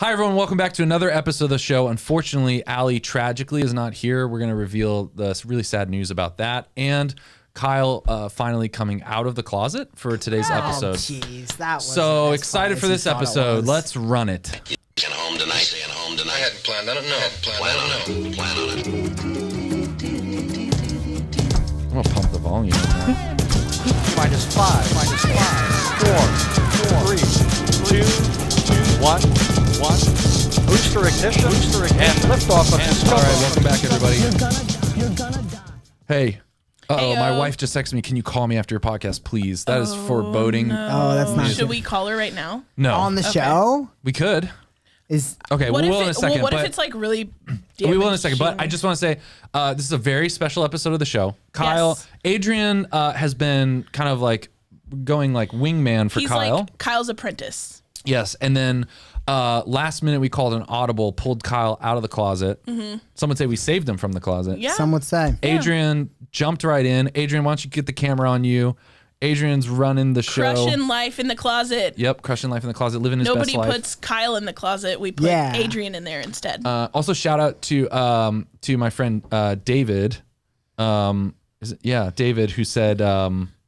Hi, everyone. Welcome back to another episode of the show. Unfortunately, Allie tragically is not here. We're going to reveal the really sad news about that. And Kyle finally coming out of the closet for today's episode. Jeez, that was so excited for this episode. Let's run it. Staying home tonight. I hadn't planned on it. No. Plan on it. I'm going to pump the volume. Minus 5, 4, 3, 2, 1. Booster ignition. And liftoff of Discovery. All right, welcome back, everybody. You're gonna die. Hey. Heyo. My wife just texted me. Can you call me after your podcast, please? That is foreboding. No. Oh, that's not Should we call her right now? No. on the show. We could. Okay, we will in a second. What if it's like really We will in a second, but I just want to say this is a very special episode of the show. Kyle, Yes. Adrian has been kind of like going like wingman for He's Kyle. like Kyle's apprentice. Yes, and then last minute we called an audible, pulled Kyle out of the closet. Some would say we saved him from the closet. Yeah. some would say. Adrian jumped right in. Adrian, why don't you get the camera on you? Adrian's running the show. Crushing life in the closet. Yep, crushing life in the closet, living his Nobody best life. puts Kyle in the closet. We put Yeah. Adrian in there instead. Also, shout out to my friend David. David, who said,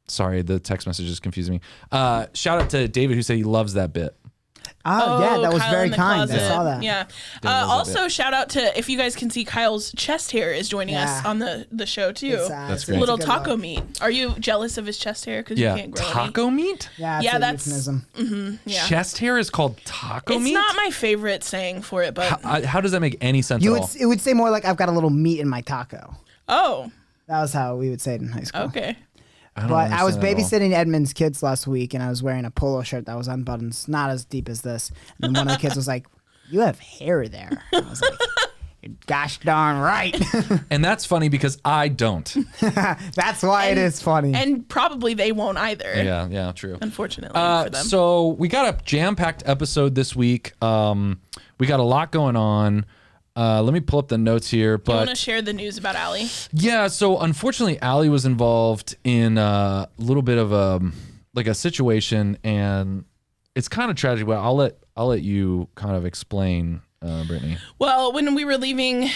sorry, the text message is confusing me. Shout out to David, who said he loves that bit. Oh, yeah, that was Kyle very in the kind. closet. I saw that. Yeah. loves that Also, shout out to, if you guys can see, Kyle's chest hair is joining us Yeah. on the show too. That's It's great. a Little good taco look. meat. Are you jealous of his chest hair because Yeah, you can't grow any? taco meat? Yeah, it's Yeah, a that's- euphemism. Yeah. Chest hair is called taco It's meat? not my favorite saying for it, but How does that make any sense You at would, all? it would say more like I've got a little meat in my taco. oh, That was how we would say it in high school. okay. I don't But I was understand that at all. babysitting Edmund's kids last week, and I was wearing a polo shirt that was unbuttoned, not as deep as this. And then one of the kids was like, "You have hair there." I was like, "You're gosh darn right." And that's funny because I don't. That's why it is funny. And probably they won't either. Yeah, true. Unfortunately for them. So we got a jam-packed episode this week. We got a lot going on. Let me pull up the notes here. You But want to share the news about Allie? yeah, so unfortunately, Allie was involved in a little bit of a situation, and it's kind of tragic. But I'll let you kind of explain, Brittany. Well, when we were leaving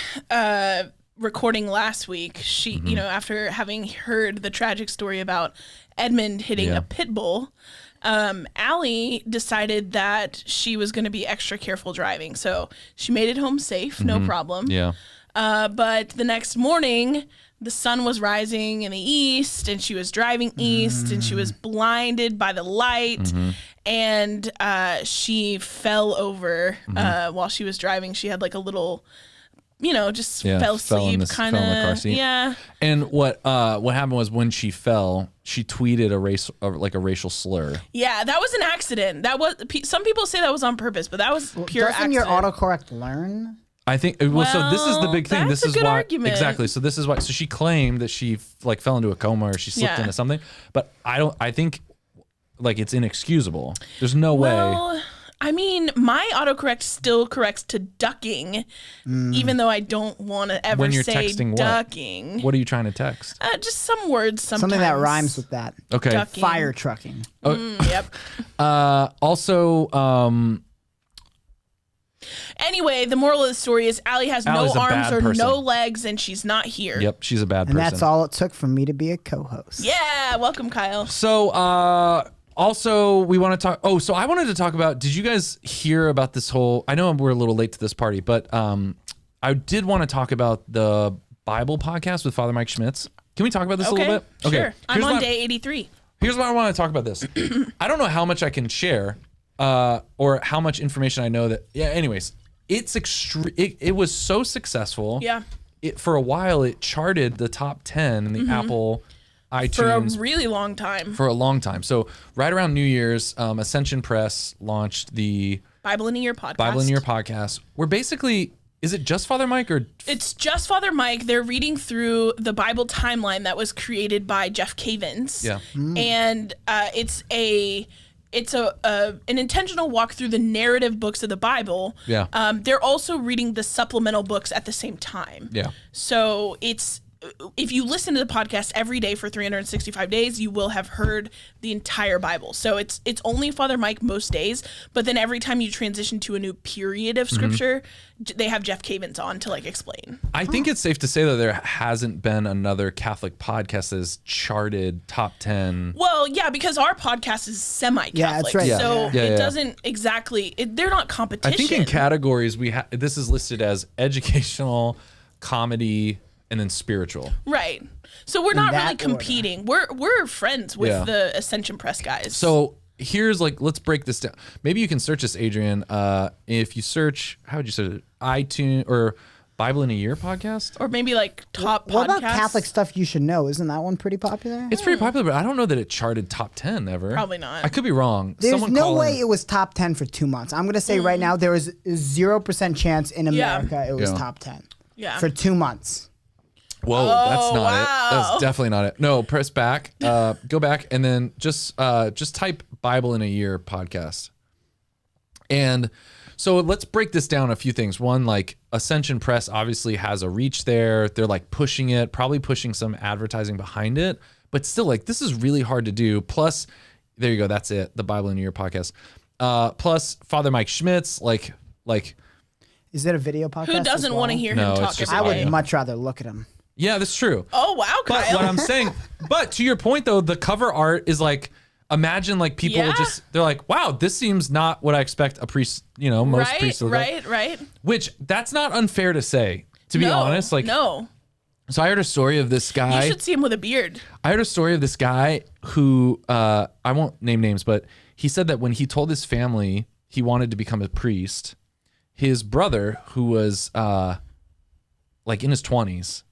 recording last week, she, after having heard the tragic story about Edmund hitting Yeah. a pit bull, Allie decided that she was going to be extra careful driving. So she made it home safe, no problem. Yeah. But the next morning, the sun was rising in the east, and she was driving east, and she was blinded by the light, and she fell over while she was driving. She had like a little, just fell asleep, kind fell in the car of. seat. Yeah. And what happened was when she fell, she tweeted a racial slur. Yeah, that was an accident. That was. Some people say that was on purpose, but that was pure Doesn't accident. your autocorrect learn? I think so this is the big thing. That's This a is good why argument. exactly. So this is why. So she claimed that she fell into a coma or she slipped Yeah. into something. But I think like it's inexcusable. There's no way. Well, I mean, my autocorrect still corrects to ducking, even though I don't want to ever When you're say texting what? ducking. What are you trying to text? Just some words sometimes. Something that rhymes with that. Okay. Ducking. Fire trucking. Yep. Also, Anyway, the moral of the story is Allie has Allie's no a arms bad or person. no legs, and she's not here. yep, she's a bad And person. that's all it took for me to be a co-host. Yeah, welcome, Kyle. So, also we want to talk. Oh, so I wanted to talk about. Did you guys hear about this whole? I know we're a little late to this party, but I did want to talk about the Bible podcast with Father Mike Schmitz. Can we talk about this a little bit? Sure. I'm Here's on what- day 83. Here's why I want to talk about this. I don't know how much I can share, or how much information I know that. Yeah. Anyways, it's it was so successful. Yeah. For a while, it charted the top 10 in the Apple iTunes For a really long time. for a long time. So right around New Year's, Ascension Press launched the Bible in a Year podcast. Bible in Your podcast. Where basically, is it just Father Mike or? It's just Father Mike. They're reading through the Bible timeline that was created by Jeff Cavins. Yeah. And it's an intentional walk through the narrative books of the Bible. Yeah. They're also reading the supplemental books at the same time. Yeah. So it's if you listen to the podcast every day for 365 days, you will have heard the entire Bible. So it's only Father Mike most days, but then every time you transition to a new period of scripture, they have Jeff Cavins on to like explain. I think it's safe to say that there hasn't been another Catholic podcast that has charted top 10. Well, yeah, because our podcast is semi-Catholic. Yeah, that's right. So Yeah. it doesn't exactly, they're not competition. I think in categories this is listed as educational, comedy, and then spiritual. Right. So we're not that really order. competing. We're friends with Yeah. the Ascension Press guys. So here's let's break this down. Maybe you can search this, Adrian. If you search, how would you search it? iTunes or Bible in a Year podcast? or maybe like top What podcasts. about Catholic stuff you should know? Isn't that one pretty popular? It's pretty popular, but I don't know that it charted top 10 ever. Probably not. I could be wrong. There's Someone no call way in. it was top 10 for 2 months. I'm going to say right now there is 0% chance in Yeah. America it was Yeah. top 10 Yeah. for 2 months. Whoa, that's not it. wow. That's definitely not it. No, press back. Go back and then just type Bible in a Year podcast. And so let's break this down a few things. One, like Ascension Press obviously has a reach there. They're like pushing it, probably pushing some advertising behind it, but still like this is really hard to do. Plus, there you go. That's it. The Bible in a Year podcast. Plus Father Mike Schmitz, like Is it a video podcast? Who as doesn't well? want to hear No, him it's talk just every I would day? audio. much rather look at him. yeah, that's true. Oh, wow, But Kyle. what I'm saying, but to your point though, the cover art is like, imagine like people Yeah. they're like, wow, this seems not what I expect a priest, most priests to look like. right. Which that's not unfair to say, to be No, honest. Like, no. so I heard a story of this You guy. should see him with a beard. I heard a story of this guy who, I won't name names, but he said that when he told his family he wanted to become a priest, his brother, who was like in his 20s,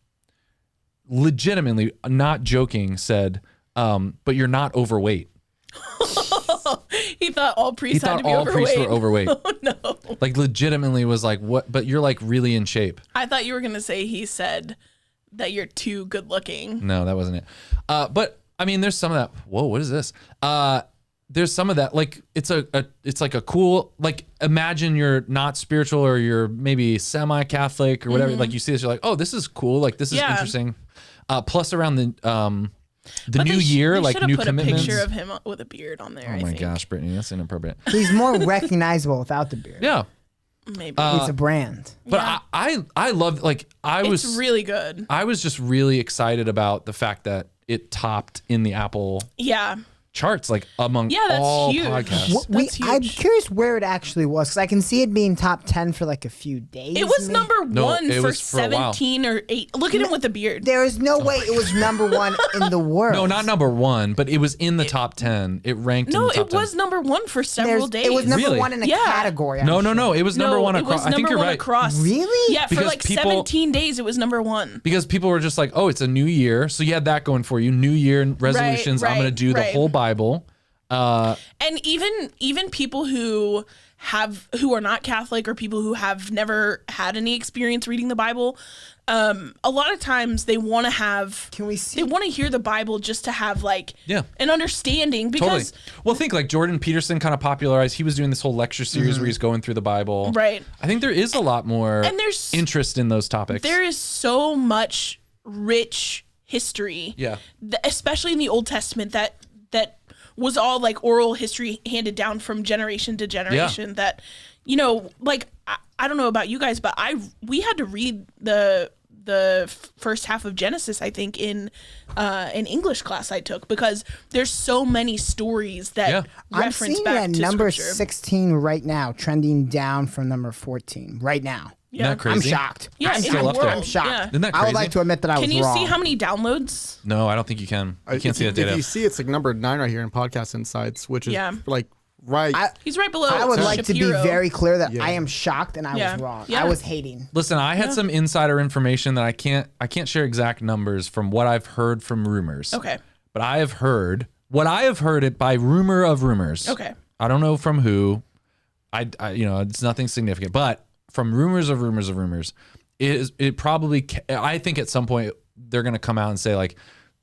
legitimately, not joking, said, but you're not overweight. He thought all He priests had thought to be all overweight. priests were overweight. Oh, no. Like legitimately was like, what? But you're like really in shape. I thought you were going to say he said that you're too good looking. No, that wasn't it. But I mean, there's some of that. Whoa, what is this? There's some of that. Like it's like a cool, like imagine you're not spiritual or you're maybe semi-Catholic or whatever. Like you see this, you're like, oh, this is cool. Like this is Yeah. interesting. Plus around the But new they year, they like should've new put commitments. a picture of him with a beard on there. Oh I my think. gosh, Brittany, that's inappropriate. He's more recognizable without the beard. Yeah, Maybe. It's a brand. but Yeah. I love like I it's was really good. I was just really excited about the fact that it topped in the Apple Yeah. charts, like among Yeah, that's all huge. podcasts. That's I'm huge. curious where it actually was because I can see it being top 10 for like a few days. It was maybe. number No, one it for was for a while. 17 or 8. Look at him with a beard. There is no way it was number one in the world. No, not number one, but it was in the top 10. It ranked No, in the top it 10. was number one for several days. It was number Really? one in a Yeah. category. I'm No, sure. it was number one it across. was I think number you're one right. across. Really? Yeah, for Because like people- 17 days it was number one. Because people were just like, oh, it's a new year. So you had that going for you. New year resolutions. I'm going to right, do the right. whole Bible. And even people who are not Catholic or people who have never had any experience reading the Bible, a lot of times they want to have. Can we see- They want to hear the Bible just to have like Yeah. an understanding Totally. because Well, think like Jordan Peterson kind of popularized. He was doing this whole lecture series where he's going through the Bible. Right. I think there is a lot more And there's- interest in those topics. there is so much rich history. Yeah. Especially in the Old Testament that was all like oral history handed down from generation to generation that, like, I don't know about you guys, but we had to read the first half of Genesis, I think, in an English class I took because there's so many stories that Yeah. I'm reference seeing back it at to number scripture. 16 right now, trending down from number 14 right now. Isn't that Yeah. crazy? I'm shocked. Yeah, I'm in still the up there. world. I'm shocked. Yeah. Isn't that I would crazy? like to admit that I was Can you wrong. see how many downloads? No, I don't think you can. You can't see that data. If you see, it's like number 9 right here in Podcast Insights, which is Yeah. like right. He's right below. I would like to be Shapiro. very clear that Yeah. I am shocked and I Yeah. was wrong. Yeah. I was hating. Listen, I had some insider information that I can't share exact numbers from what I've heard from rumors. Okay. But I have heard it by rumor of rumors. Okay. I don't know from who. I it's nothing significant, but from rumors of rumors, it probably I think at some point they're going to come out and say like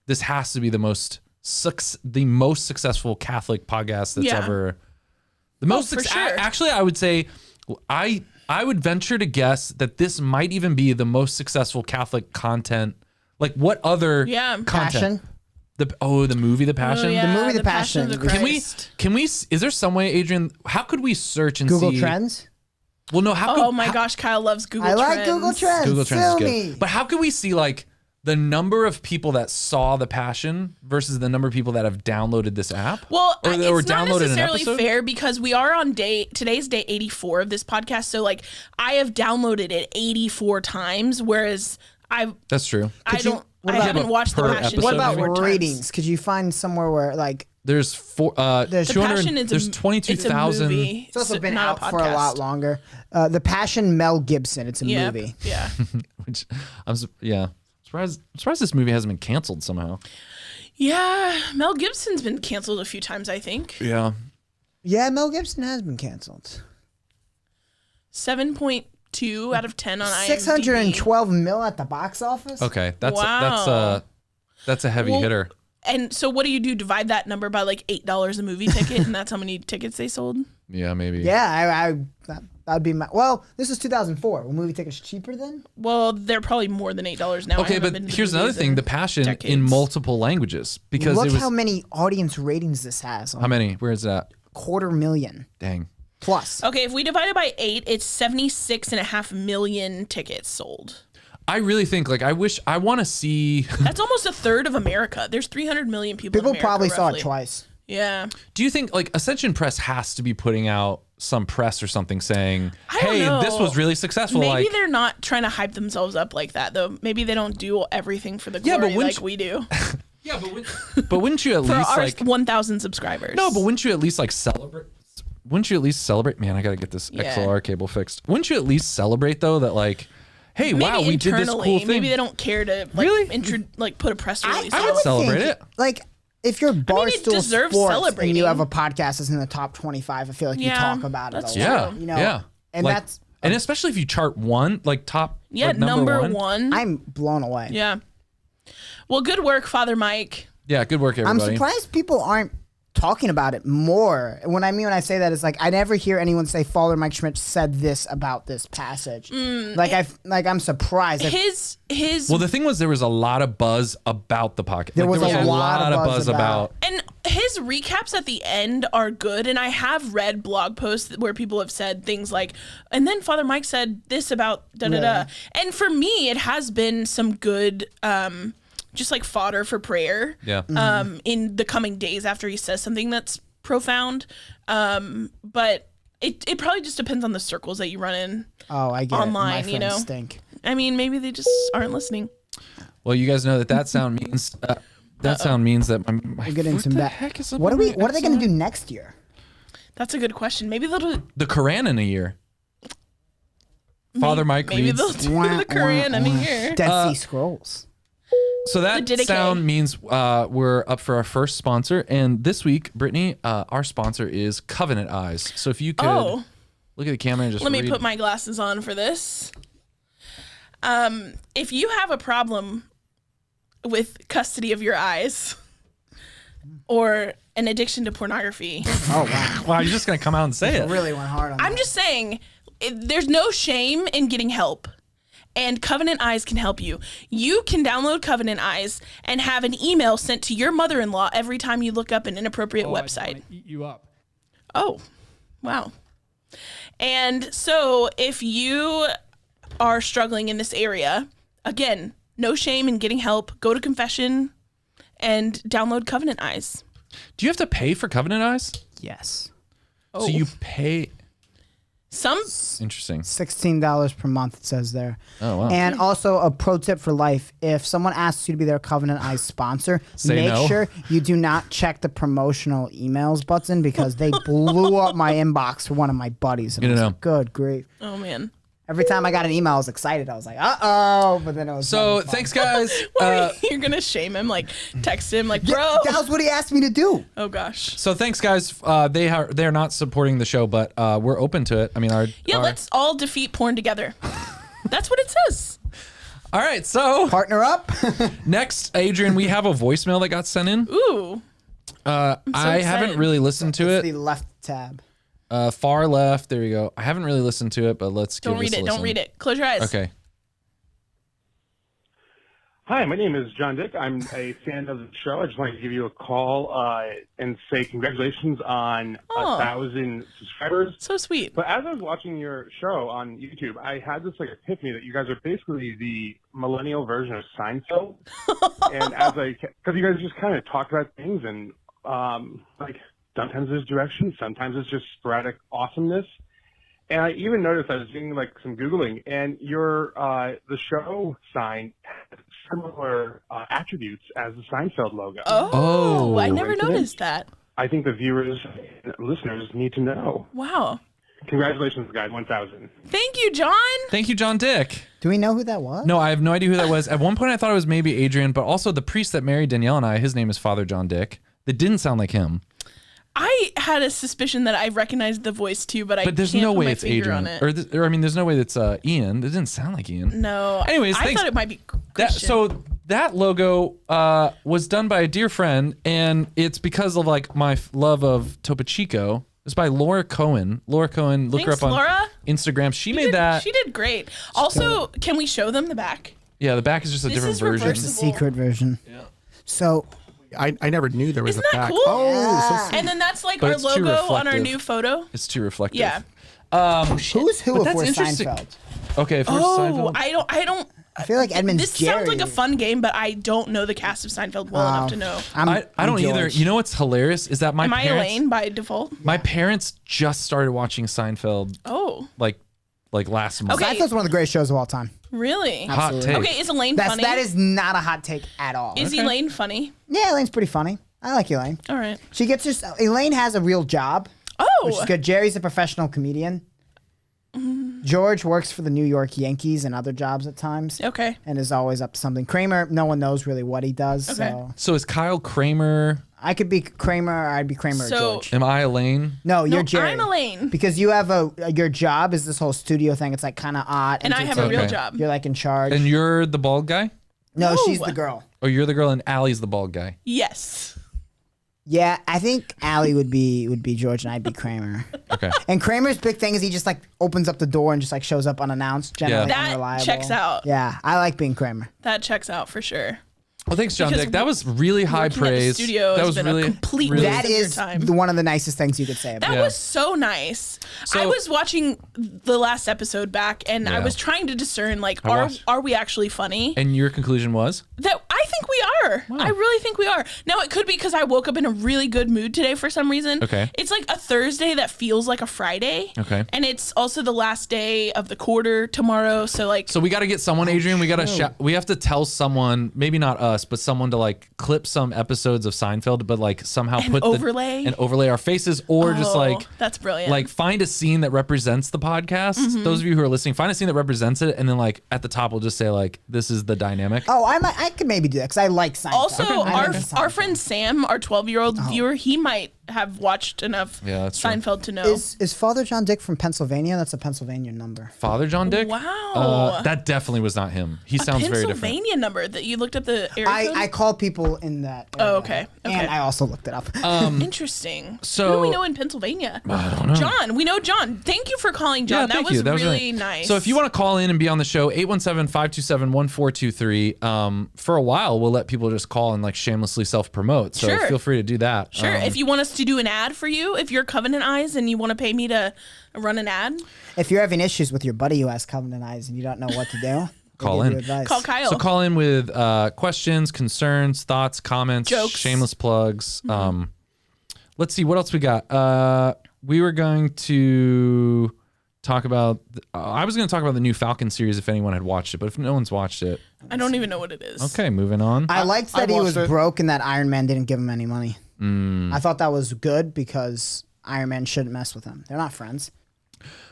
this has to be the most successful Catholic podcast that's Yeah. ever the most for sure. actually I would say I would venture to guess that this might even be the most successful Catholic content Like what other Yeah. content? Passion. The movie The Passion. Oh, yeah, The movie The Passion of the Passion. Christ. Can we? Is there some way, Adrian? How could we search and Google see Trends. Well, no. How? Oh my gosh, Kyle loves Google I Trends. like Google Trends. Google Trends is Sue good. me. But how could we see like the number of people that saw The Passion versus the number of people that have downloaded this app? Well, or it's not downloaded an necessarily episode? fair because we are on today's day 84 of this podcast. So like I have downloaded it 84 times, whereas I That's true. haven't watched The per Passion. episode? What about 84 times. ratings? Could you find somewhere where like There's The 200. Passion is There's a 22,000. movie. it's also been not out for a lot podcast. longer? The Passion, Mel Gibson. It's a Yep. movie. Yeah. Which surprised this movie hasn't been canceled somehow. Yeah. Mel Gibson's been canceled a few times, I think. Yeah. Yeah, Mel Gibson has been canceled. 7.2 out of 10 on IMDb. 612 mil at the box office. Okay. Wow. That's a heavy Well, hitter. And so what do? Divide that number by like $8 a movie ticket, and that's how many tickets they sold? Yeah, maybe. Yeah, that'd be my. Well, this is 2004. Were movie tickets cheaper then? Well, they're probably more than $8 now. I Okay, haven't but been to here's another movies thing: in The Passion in decades. multiple languages because Look it was how many audience ratings this has. how many? Where is that? 250,000 Dang. plus. Okay, if we divide it by 8, it's 76.5 million tickets sold. I really think I want to see. That's almost a third of America. There's 300 million people. People in America, probably saw roughly. it twice. Yeah. Do you think Ascension Press has to be putting out some press or something saying, I don't "Hey, know. this was really successful"? Maybe they're not trying to hype themselves up like that, though. Maybe they don't do everything for the Yeah, but glory wouldn't like we do. Yeah, but wouldn't you at For least our 1,000 subscribers. No, but wouldn't you at least celebrate? Wouldn't you at least celebrate? Man, I gotta get this Yeah. XLR cable fixed. Wouldn't you at least celebrate though that hey, Maybe wow, we did this cool internally, thing. Maybe they don't care to Really? put a press release. I out. would celebrate think, it. Like, if you're Barstool deserves Sports celebrating. and you have a podcast that's in the top 25, I feel like you Yeah, talk about it that's a true. lot. Yeah, You know? yeah. And that's and especially if you chart one, top, Yeah, number one. I'm blown away. Yeah. Well, good work, Father Mike. Yeah, good work, everybody. I'm surprised people aren't talking about it more. When I say that, it's I never hear anyone say Father Mike Schmidt said this about this passage. I'm surprised. His Well, the thing was, there was a lot of buzz about the podcast. There was a a lot of buzz about. and his recaps at the end are good, and I have read blog posts where people have said things like, and then Father Mike said this about da-da-da. And for me, it has been some good just fodder for prayer. Yeah. In the coming days after he says something that's profound. But it probably just depends on the circles that you run in. Oh, I get online, it. My friends you know? stink. I mean, maybe they just aren't listening. Well, you guys know that sound means sound means that my We're getting what some the back. heck is What are they going to do next year? That's a good question. Maybe they'll do The Quran in a year. Father Mike maybe reads. they'll do the Korean in a year. Dead Sea Scrolls. So that The Didache. sound means we're up for our first sponsor, and this week, Brittany, our sponsor is Covenant Eyes. So if you could Oh. look at the camera and just Let me read. put my glasses on for this. If you have a problem with custody of your eyes or an addiction to pornography, Oh, wow. Wow, you're just gonna come out and say it. Really went hard on I'm that. just saying there's no shame in getting help. And Covenant Eyes can help you. You can download Covenant Eyes and have an email sent to your mother-in-law every time you look up an inappropriate website. Eat you up. Oh, wow. And so if you are struggling in this area, again, no shame in getting help. Go to confession and download Covenant Eyes. Do you have to pay for Covenant Eyes? Yes. Oh. So you pay. Some Interesting. $16 per month, it says there. Oh, wow. And also a pro tip for life: if someone asks you to be their Covenant Eyes sponsor, Say make no. sure you do not check the promotional emails button, because they blew up my inbox for one of my buddies. And Good I was to like, know. good grief. Oh man. Every time I got an email, I was excited. I was like, uh-oh. But then it was So never fun. thanks, guys. You're gonna shame him, text him, bro. That was what he asked me to do. Oh gosh. So thanks, guys. They're not supporting the show, but we're open to it. I mean, Let's all defeat porn together. That's what it says. All right. So Partner up. next, Adrian, we have a voicemail that got sent in. Ooh. I haven't excited. really listened to It's it. the left tab. Far left. There you go. I haven't really listened to it, but let's give Don't read this a it. listen. Don't read it. Close your eyes. Okay. Hi, my name is John Dick. I'm a fan of the show. I just wanted to give you a call and say congratulations on 1,000 subscribers. So sweet. But as I was watching your show on YouTube, I had this like epiphany that you guys are basically the millennial version of Seinfeld. And because you guys just kind of talk about things and like sometimes there's direction, sometimes it's just sporadic awesomeness. And I even noticed I was doing like some Googling, and your the show sign has similar attributes as the Seinfeld logo. Oh, I never noticed that. I think the viewers and listeners need to know. Wow. Congratulations, guys, 1,000. Thank you, John. Thank you, John Dick. Do we know who that was? No, I have no idea who that was. At one point, I thought it was maybe Adrian, but also the priest that married Danielle and I, his name is Father John Dick. That didn't sound like him. I had a suspicion that I recognized the voice too, but there's can't no put way my it's finger Adrian. on it. Or I mean, there's no way that's Ian. It didn't sound like Ian. No. Anyways, I thanks. thought it might be That, Christian. so that logo was done by a dear friend, and it's because of like my love of Topo Chico. It's by Laura Cohen. Laura Cohen, look Thanks, her up on Laura. Instagram. She made that. She did great. Also, can we show them the back? Yeah, the back is just a This different is version. It's the secret version. Yeah. So I never knew there was Isn't a that back. cool? Oh, so sweet. And then that's like But our it's too logo on our reflective. new photo. It's too reflective. Yeah. who's who But if that's we're interesting. Seinfeld? Okay, if we're Oh, Seinfeld. I don't. I feel like Edmund's This Jerry. sounds like a fun game, but I don't know the cast of Seinfeld well enough to know. I don't either. George. You know what's hilarious is that my Am I parents, Leyne by default? my parents just started watching Seinfeld Oh, like last month. Okay. Seinfeld's one of the greatest shows of all time. really? Hot Absolutely. take. Okay, is Elaine funny? That is not a hot take at all. Is Elaine funny? Yeah, Elaine's pretty funny. I like Elaine. All right. She gets just Elaine has a real job, which is Oh, good. Jerry's a professional comedian. George works for the New York Yankees and other jobs at times. okay. And is always up to something. Kramer, no one knows really what he does. Okay. So So is Kyle Kramer? I could be Kramer, or I'd be Kramer or So- George. Am I Elaine? No, you're No, Jerry. I'm Elaine. Because you have your job is this whole studio thing. It's like kind of odd. And I it's have a like- real Okay. job. You're like in charge. And you're the bald guy? no, No. she's the girl. Or you're the girl and Allie's the bald guy? Yes. Yeah, I think Allie would be George and I'd be Kramer. Okay. And Kramer's big thing is he just like opens up the door and just like shows up unannounced, generally That unreliable. checks out. Yeah, I like being Kramer. That checks out for sure. Well, thanks, John Because Dick. That was really high working at the praise. studio that has was been a really complete really, waste That of your is time. one of the nicest things you could say about That it. was so nice. So- I was watching the last episode back, and I Yeah. was trying to discern, like, I watched- are we actually funny? And your conclusion was? That I think we are. I really think we are. Now it could be because I woke up in a really good mood today for some reason. Okay. It's like a Thursday that feels like a Friday. Okay. And it's also the last day of the quarter tomorrow. So like, So we got to get someone, Adrian. We got to we have to tell someone, maybe not us, but someone to like clip some episodes of Seinfeld, but like somehow And put overlay? and overlay our faces, or just oh, like that's brilliant. like find a scene that represents the podcast. Those of you who are listening, find a scene that represents it, and then like at the top we'll just say like this is the dynamic. Oh, I could maybe do that because I like Seinfeld. also, I like our Seinfeld. friend Sam, our 12-year-old viewer, he might have watched enough Yeah, that's true. Seinfeld to know. Is Father John Dick from Pennsylvania? That's a Pennsylvania number. Father John Dick. Wow. That definitely was not him. He sounds very different. Pennsylvania number that you looked up the area code? I call people in that. Area, Oh, okay. And I also looked it up. Interesting. so- Who do we know in Pennsylvania? I don't know. John. We know John. Thank you for calling, John. Yeah, that thank was you. That was really great. nice. So if you want to call in and be on the show, 817-527-1423. For a while, we'll let people just call and like shamelessly self-promote. So Sure. feel free to do that. Sure. If you want us to do an ad for you, if you're Covenant Eyes and you want to pay me to run an ad, If you're having issues with your buddy who has covenant eyes and you don't know what to do, Call we'll give in. you advice. call Kyle. So call in with questions, concerns, thoughts, comments, Jokes. shameless plugs. Let's see what else we got. We were going to talk about. I was going to talk about the new Falcon series if anyone had watched it, but if no one's watched it, I don't even know what it is. okay, moving on. I liked that I he was watched it. broke and that Iron Man didn't give him any money. I thought that was good because Iron Man shouldn't mess with him. They're not friends.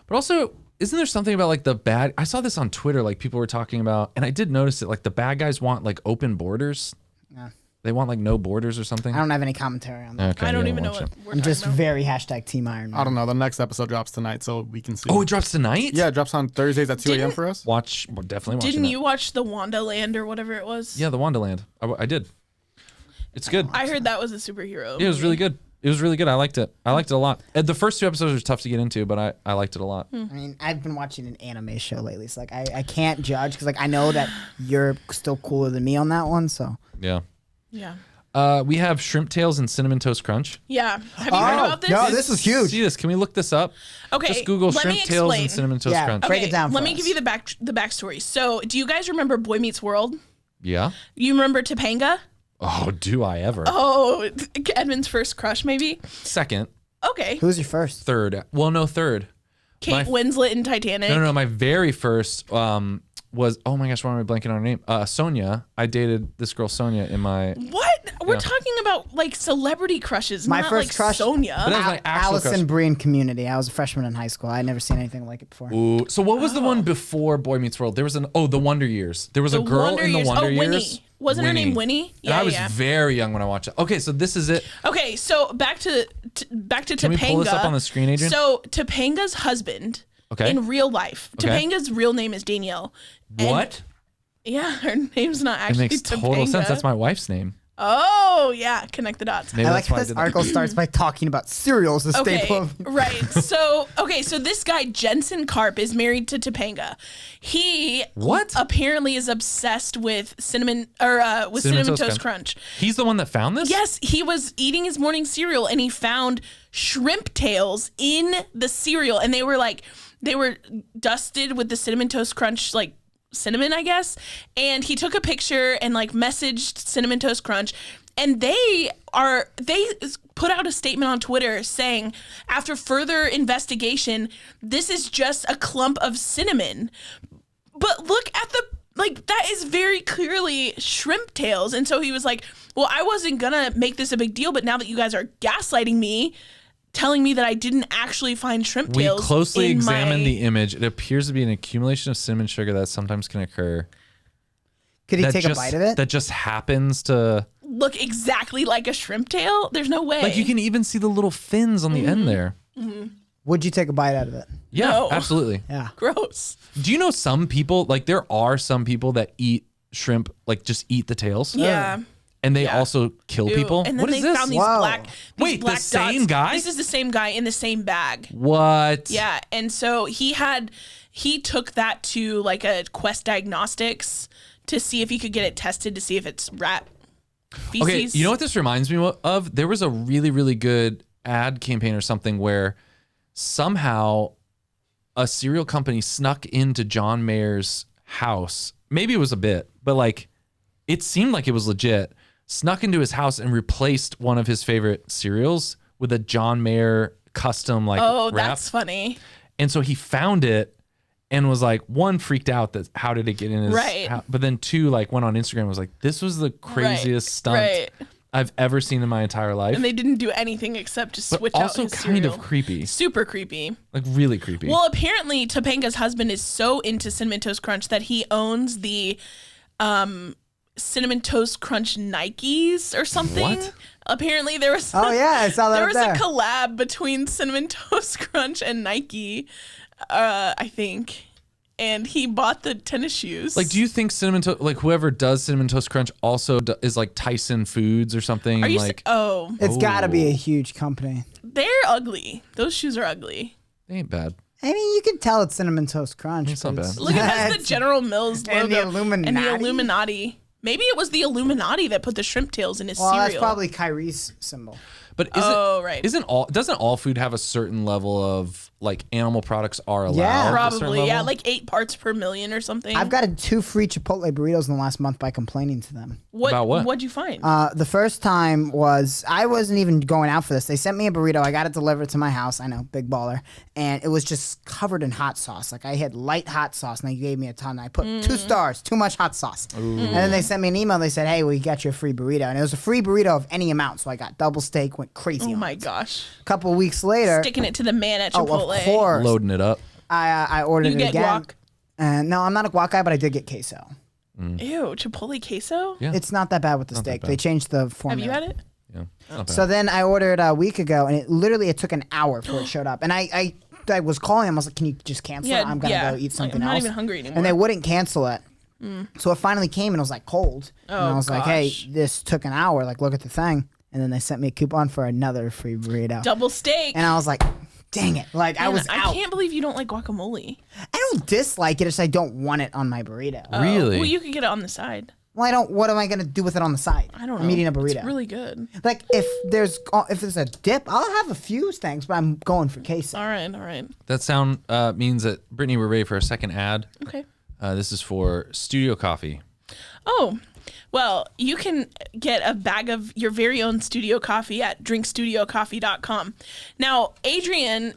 But also, isn't there something about like the bad? I saw this on Twitter. Like people were talking about, and I did notice it. Like the bad guys want like open borders. Yeah. They want like no borders or something. I don't have any commentary on that. Okay, I don't you even know watch what it. we're I'm talking just about. very hashtag Team Iron Man. I don't know. The next episode drops tonight, so we can see. Oh, it drops tonight. yeah, it drops on Thursdays at 2 a.m. for us. Watch. We're definitely watching. Didn't that. you watch the Wanda Land or whatever it was? Yeah, the Wandaland. I did. It's good. I heard that was a superhero. Yeah, it was really good. It was really good. I liked it. I liked it a lot. The first 2 episodes were tough to get into, but I liked it a lot. I mean, I've been watching an anime show lately. So like I can't judge because like I know that you're still cooler than me on that one. So Yeah. Yeah. We have shrimp tails and cinnamon toast crunch. Yeah. Have you heard about this? No, this is huge. See this? Can we look this up? Okay. Just Google let shrimp me tails explain. and cinnamon toast Yeah. crunch. Break it down for Let me us. give you the backstory. So, do you guys remember Boy Meets World? Yeah. You remember Topanga? Oh, do I ever? Oh, Edmund's first crush, maybe. Second, Okay. Who's your first? third. Well, no, third. Kate Winslet in Titanic. No. My very first was, oh my gosh, why am I blanking on her name? Sonia. I dated this girl Sonia in my. What? We're talking about like celebrity crushes, My not first like crush- Sonia. But that was my actual Allison crush. Brie in Community. I was a freshman in high school. I had never seen anything like it before. Ooh. So what was the one before Boy Meets World? There was the Wonder Years. There was a girl in the Wonder Years. Winnie. Wasn't her name Winnie? And I was very young when I watched it. Okay, so this is it. Okay, so back to Topanga. Can we pull this up on the screen, Adrian? So Topanga's husband, Okay. in real life, Okay. Topanga's real name is Danielle. And- What? Yeah, her name's not It actually makes total Topanga. sense. That's my wife's name. Oh yeah, connect the dots. Maybe I like that's why I this did that. article starts by talking about cereals, the staple Okay, of. right. So this guy Jensen Karp is married to Topanga. He What? apparently is obsessed with cinnamon toast crunch. He's the one that found this? Yes, he was eating his morning cereal and he found shrimp tails in the cereal, and they were dusted with the cinnamon toast crunch cinnamon, I guess. And he took a picture and messaged Cinnamon Toast Crunch, and they put out a statement on Twitter saying, after further investigation, this is just a clump of cinnamon. But look at that is very clearly shrimp tails. And so he was like, well, I wasn't gonna make this a big deal, but now that you guys are gaslighting me, telling me that I didn't actually find shrimp We tails. closely in examined my- the image. It appears to be an accumulation of cinnamon sugar that sometimes can occur. Could he That take just- a bite of it? That just happens to... look exactly like a shrimp tail. There's no way. Like, you can even see the little fins on the end there. Would you take a bite out of it? Yeah, No. absolutely. Yeah. Gross. Do you know some people, there are some people that eat shrimp, just eat the tails? Yeah. And they Yeah. also kill Ew. people? And then What they is this? found these Whoa. black. Wait, the black same dots. guy? This is the same guy in the same bag. What? Yeah, and so he took that to a Quest Diagnostics to see if he could get it tested to see if it's rat feces. Okay, you know what this reminds me of? There was a really, really good ad campaign or something where somehow a cereal company snuck into John Mayer's house. Maybe it was a bit, but it seemed like it was legit. Snuck into his house and replaced one of his favorite cereals with a John Mayer custom Oh, wrap. that's funny. And so he found it and was one, freaked out that how did it get in his Right. house? But then two, went on Instagram and was like, this was the craziest stunt Right. I've ever seen in my entire life. And they didn't do anything except just But switch out also his kind of cereal. creepy. Super creepy. Really creepy. Well, apparently Topanga's husband is so into Cinnamon Toast Crunch that he owns the Cinnamon Toast Crunch Nikes or something. What? Apparently there was Oh, yeah, I saw that there up was there. a collab between Cinnamon Toast Crunch and Nike, I think. And he bought the tennis shoes. do you think Cinnamon Toast, whoever does Cinnamon Toast Crunch also is Tyson Foods or something? Are you and It's got to be a huge company. they're ugly. Those shoes are ugly. they ain't bad. I mean, you can tell it's Cinnamon Toast Crunch. It's not but bad. Look, it has the it's- General Mills logo And the Illuminati? and the Illuminati. Maybe it was the Illuminati that put the shrimp tails in his Well, cereal. that's probably Kyrie's symbol. But Right. doesn't all food have a certain level of animal products are allowed? Yeah. at a certain Probably, yeah, level? 8 parts per million or something. I've gotten 2 free Chipotle burritos in the last month by complaining to them. About what? What'd you find? The first time was I wasn't even going out for this. They sent me a burrito. I got it delivered to my house. I know, big baller. And it was just covered in hot sauce. I had light hot sauce, and they gave me a ton. I put 2 stars, too much hot sauce. And then they sent me an email. They said, hey, we got you a free burrito. And it was a free burrito of any amount. So I got double steak, went crazy Oh on my it. gosh. A couple of weeks later, Sticking it to the man at oh, Chipotle. of course, Loading it up. I ordered You it get again. guac? No, I'm not a guac guy, but I did get queso. Ew, Chipotle queso? Yeah. It's not that bad with the steak. They changed the Have formula. you had it? Yeah. Not bad. So then I ordered a week ago, and it took an hour before it showed up. And I was calling them. I was like, "Can you just cancel it? I'm gonna go eat something I'm not else." even hungry anymore. And they wouldn't cancel it. So it finally came, and it was cold. And I was like, "Hey, gosh. this took an hour. Look at the thing." and then they sent me a coupon for another free burrito. Double steak. And I was like, dang it. Like, I was out. I can't believe you don't like guacamole. I don't dislike it, it's just I don't want it on my burrito. Really? Well, you could get it on the side. Well, what am I going to do with it on the side? I don't know. I'm eating a burrito. It's really good. Like, if there's a dip, I'll have a few things, but I'm going for queso. All right. That sound means that, Brittany, we're ready for a second ad. Okay. This is for Studio Coffee. Oh, well, you can get a bag of your very own studio coffee at drinkstudiocoffee.com. Now, Adrian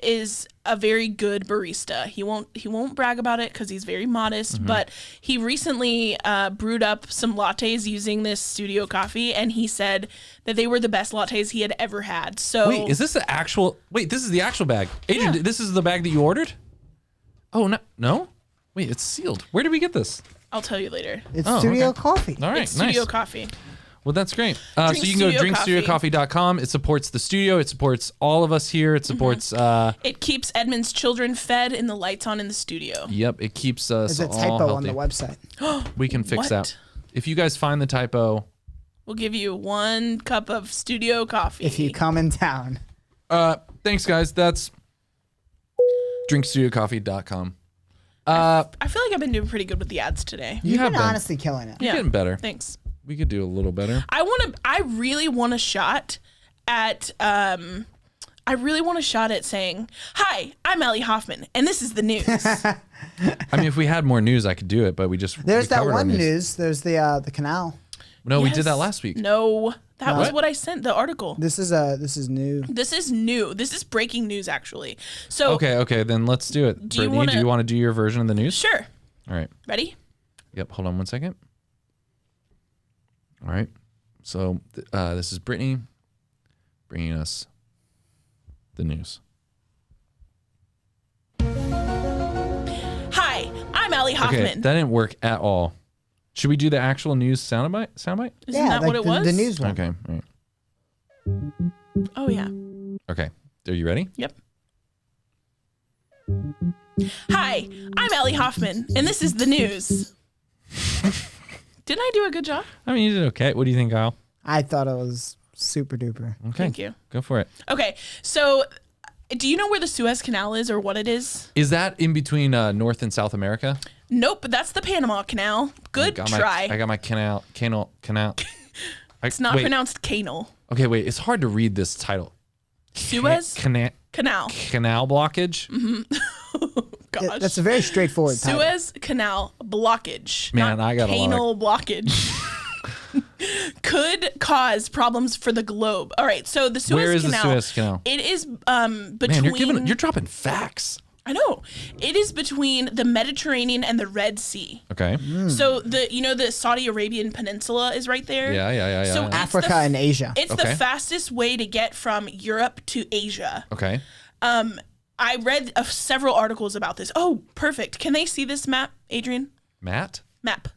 is a very good barista. He won't brag about it because he's very modest, but he recently brewed up some lattes using this studio coffee, and he said that they were the best lattes he had ever had. So Wait, is this the actual? Wait, this is the actual bag. Adrian, Yeah. this is the bag that you ordered? Oh, no. Wait, it's sealed. Where did we get this? I'll tell you later. It's Oh, studio okay. coffee. All right, It's studio nice. coffee. Well, that's great. So you can go to Studio drinkstudiocoffee.com. It supports the studio. It supports all of us here. It supports. It keeps Edmund's children fed and the lights on in the studio. Yep, it keeps us There's a all typo on healthy. the website. We can fix What? that. If you guys find the typo, We'll give you 1 cup of studio coffee. If you come in town. thanks, guys. That's drinkstudiocoffee.com. I feel like I've been doing pretty good with the ads today. You've have been been. honestly killing it. You're getting better. Thanks. We could do a little better. I really want a shot at saying, "Hi, I'm Ellie Hoffman, and this is the news." I mean, if we had more news, I could do it, but we just There's we that covered our one news. There's the canal. No, we did Yes. that last week. No, that was What? what I sent the article. This is new. This is new. This is breaking news, actually. So Okay, then let's do it. Do you Brittany, wanna- do you want to do your version of the news? sure. All right. Ready? Yep. Hold on one second. All right. So this is Brittany bringing us the news. Hi, I'm Ellie Hoffman. Okay, that didn't work at all. Should we do the actual news soundbite? Isn't that like what it was? The news one. Okay. All right. Oh yeah. Okay. Are you ready? Yep. Hi, I'm Ellie Hoffman, and this is the news. Didn't I do a good job? I mean, you did okay. What do you think, Kyle? I thought it was super duper. Okay. Thank you. Go for it. Okay, so do you know where the Suez Canal is or what it is? Is that in between North and South America? Nope, that's the Panama Canal. Good try. I got my canal. It's not pronounced canal. Okay, wait. It's hard to read this title. Suez Canal blockage. Gosh. That's a very straightforward title. Suez Canal blockage. Man, not I got a lot of- canal blockage. Could cause problems for the globe. All right, so the Suez Where is Canal. the Suez Canal? It is Man, between. you're dropping facts. I know. It is between the Mediterranean and the Red Sea. Okay. So the Saudi Arabian Peninsula is right there. Yeah. So it's Africa and Asia. It's Okay. the fastest way to get from Europe to Asia. Okay. I read several articles about this. Oh, perfect. Can they see this map, Adrian? Matt? Map.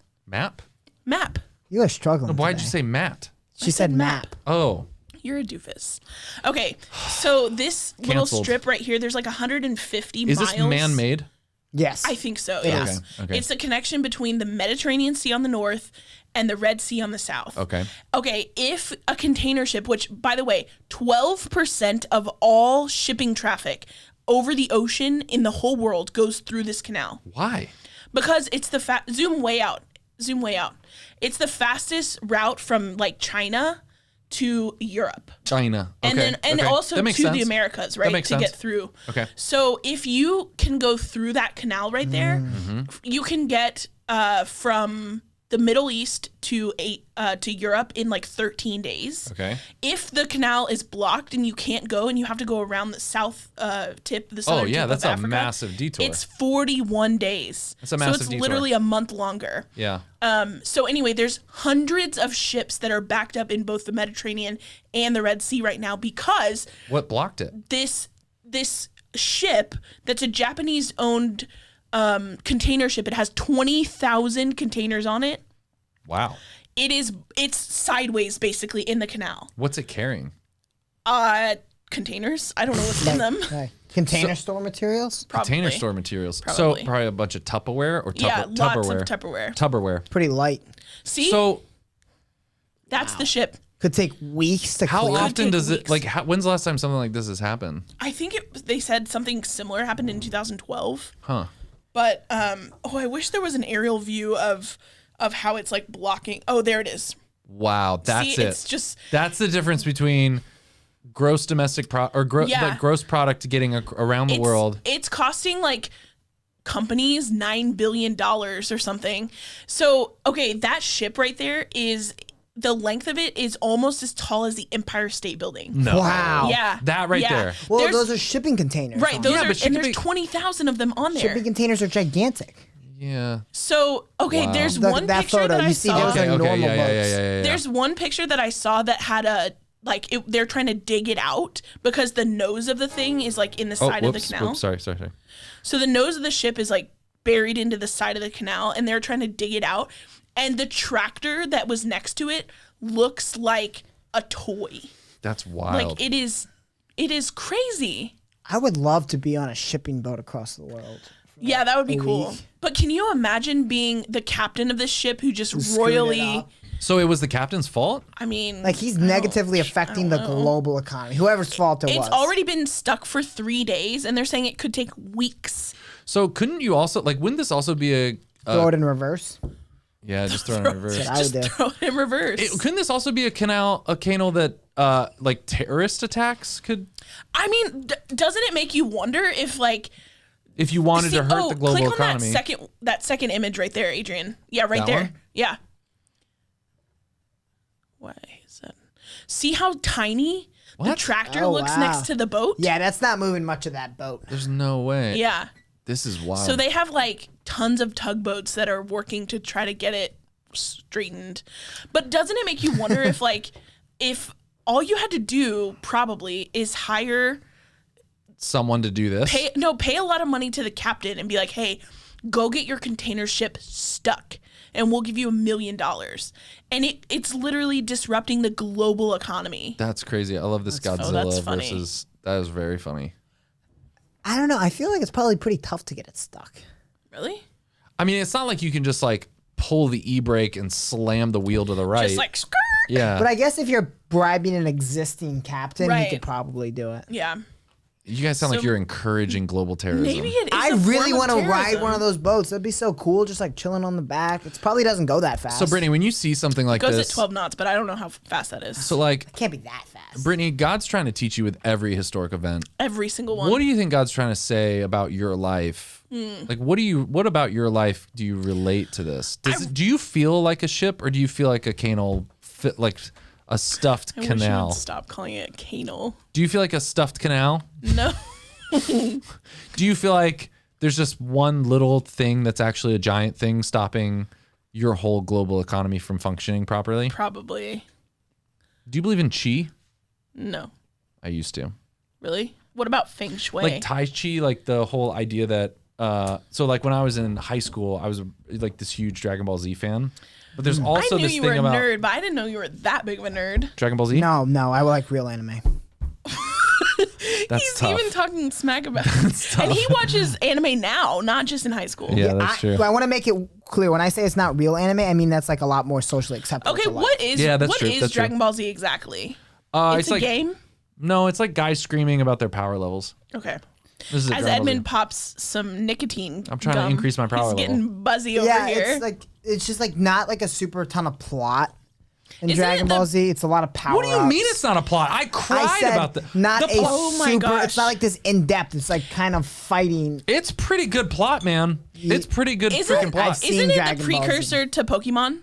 Map? You are struggling. Why'd today. you say Matt? She said map. Oh. You're a doofus. Okay, so this little Canceled. strip right here, there's like 150 Is miles. this man-made? Yes. I think so, yes. Okay. It's the connection between the Mediterranean Sea on the north and the Red Sea on the south. Okay. Okay, if a container ship, which, by the way, 12% of all shipping traffic over the ocean in the whole world goes through this canal. Why? Because it's the zoom way out. It's the fastest route from like China to Europe. China. Okay. And also That to makes the sense. Americas, That right? makes To sense. get through. Okay. So if you can go through that canal right there, you can get from the Middle East to Europe in like 13 days. Okay. If the canal is blocked and you can't go and you have to go around the south tip, the southern Oh, yeah, tip that's of a Africa, massive detour. It's 41 days. That's a massive So it's detour. literally a month longer. Yeah. So anyway, there's hundreds of ships that are backed up in both the Mediterranean and the Red Sea right now because What blocked it? this ship that's a Japanese-owned container ship. It has 20,000 containers on it. Wow. It's sideways basically in the canal. What's it carrying? Containers. I don't know what's in them. Okay. Container store materials? Container Probably. store materials. Probably. So probably a bunch of Tupperware or Yeah, lots Tupperware. of Tupperware. Pretty light. See, So that's the ship. Could take weeks to How clear. often take does it, weeks. when's the last time something like this has happened? I think they said something similar happened in 2012. Huh. But I wish there was an aerial view of how it's like blocking. Oh, there it is. Wow, that's See, it. it's just That's the difference between gross domestic gross product getting around the world. It's costing like companies $9 billion or something. So, okay, that ship right there is the length of it is almost as tall as the Empire State Building. No. Wow. Yeah. That right there. Well, There's- those are shipping containers. Right, those Yeah, are, but and shipping- there's 20,000 of them on there. Shipping containers are gigantic. Yeah. So, okay, Wow. there's That one picture photo, that I you see saw. those are normal boats. Yeah. There's one picture that I saw that had a they're trying to dig it out because the nose of the thing is like in the side of the canal. Sorry. So the nose of the ship is like buried into the side of the canal, and they're trying to dig it out. And the tractor that was next to it looks like a toy. That's wild. Like it is crazy. I would love to be on a shipping boat across the world. Yeah, that would be cool. week. But can you imagine being the captain of this ship who just screwed it royally? up. So it was the captain's fault? I mean, Like he's I don't- negatively I affecting don't the know. global economy. Whoever's fault it was. It's already been stuck for 3 days, and they're saying it could take weeks. So couldn't you also wouldn't this also be a Throw it in reverse. yeah, just throw it in reverse. I would do. Throw it in reverse. Couldn't this also be a canal that like terrorist attacks could, I mean, doesn't it make you wonder if like if you wanted to hurt the global click on economy? that second image right there, Adrian. Yeah, right That there. one? Yeah. Why is that? See how tiny the What? tractor Oh, looks wow. next to the boat? Yeah, that's not moving much of that boat. There's no way. Yeah. This is wild. So they have like tons of tugboats that are working to try to get it straightened. But doesn't it make you wonder if all you had to do probably is hire someone to do this. pay a lot of money to the captain and be like, hey, go get your container ship stuck and we'll give you $1 million. And it's literally disrupting the global economy. That's crazy. I love this Godzilla that's funny. versus. That is very funny. I don't know. I feel like it's probably pretty tough to get it stuck. Really? I mean, it's not like you can just like pull the e-brake and slam the wheel to the right. Just like skirt. yeah. But I guess if you're bribing an existing captain, he Right. could probably do it. Yeah. You guys sound like So- you're encouraging global terrorism. Maybe it is. I a really want to ride one of those boats. That'd be so cool, just like chilling on the back. It probably doesn't go that fast. So, Brittany, when you see something like It goes this, at 12 knots, but I don't know how fast that is. so like, It can't be that fast. Brittany, God's trying to teach you with every historic event. Every single one. What do you think God's trying to say about your life? Like, what about your life do you relate to this? Do you feel like a ship, or do you feel like a canal, like a stuffed I wish you canal? would stop calling it canal. Do you feel like a stuffed canal? No. Do you feel like there's just one little thing that's actually a giant thing stopping your whole global economy from functioning properly? Probably. Do you believe in chi? No. I used to. Really? What about feng shui? Like Tai Chi, like the whole idea that so like when I was in high school, I was like this huge Dragon Ball Z fan. But there's I also knew this you thing were a about nerd, but I didn't know you were that big of a nerd. Dragon Ball Z. No, I like real anime. That's He's tough. even talking smack about it. And he watches anime now, not just in high school. Yeah, that's true. I want to make it clear. When I say it's not real anime, I mean that's like a lot more socially acceptable. Okay, to like. what is Yeah, that's what true, is that's true. Dragon Ball Z exactly? It's a like game? no, it's like guys screaming about their power levels. Okay. This is a As Dragon Ball Z. Edmund pops some nicotine. I'm trying to gum, increase my power he's level. getting buzzy over Yeah, here. it's just like not like a super ton of plot in Isn't Dragon it the- Ball Z. It's a lot of power. What do you mean it's not a plot? I cried I said about the not the a plot. Oh my super. gosh. It's not like this in depth. It's like kind of fighting. It's pretty good plot, man. It's pretty good freaking plot. I've seen Isn't it Dragon the Ball Z. precursor to Pokemon?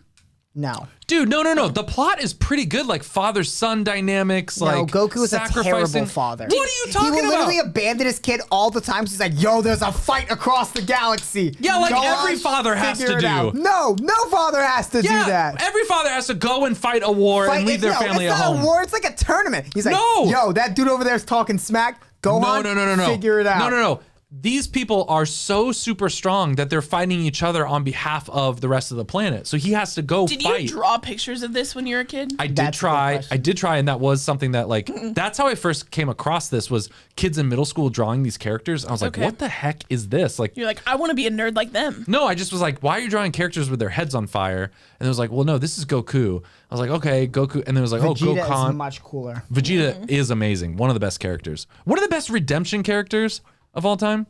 No, Dude, no. The plot is pretty good. Like father-son dynamics. no. Like Goku is a sacrificing. terrible father. What are you talking He will about? literally abandon his kid all the time. So he's like, "Yo, there's a fight across the galaxy." Yeah, like Go every on, father has figure to it do. out. No father has to do that. Every father has to go and fight a war and leave their family it's at not home. a war. It's like a tournament. He's like, No. "Yo, that dude over there is talking smack. Go on, No. figure it out." No. these people are so super strong that they're fighting each other on behalf of the rest of the planet. So he has to go Did fight. you draw pictures of this when you were a kid? I did That's a good try. question. I did try, and that was something that like that's how I first came across this was kids in middle school drawing these characters. I was like, Okay. what the heck is this? Like, You're like, I want to be a nerd like them. no, I just was like, why are you drawing characters with their heads on fire? And it was like, well, no, this is Goku. I was like, okay, Goku. And then it was like, Vegeta oh, Gohan. is much cooler. Vegeta is amazing. One of the best characters. One of the best redemption characters of all time.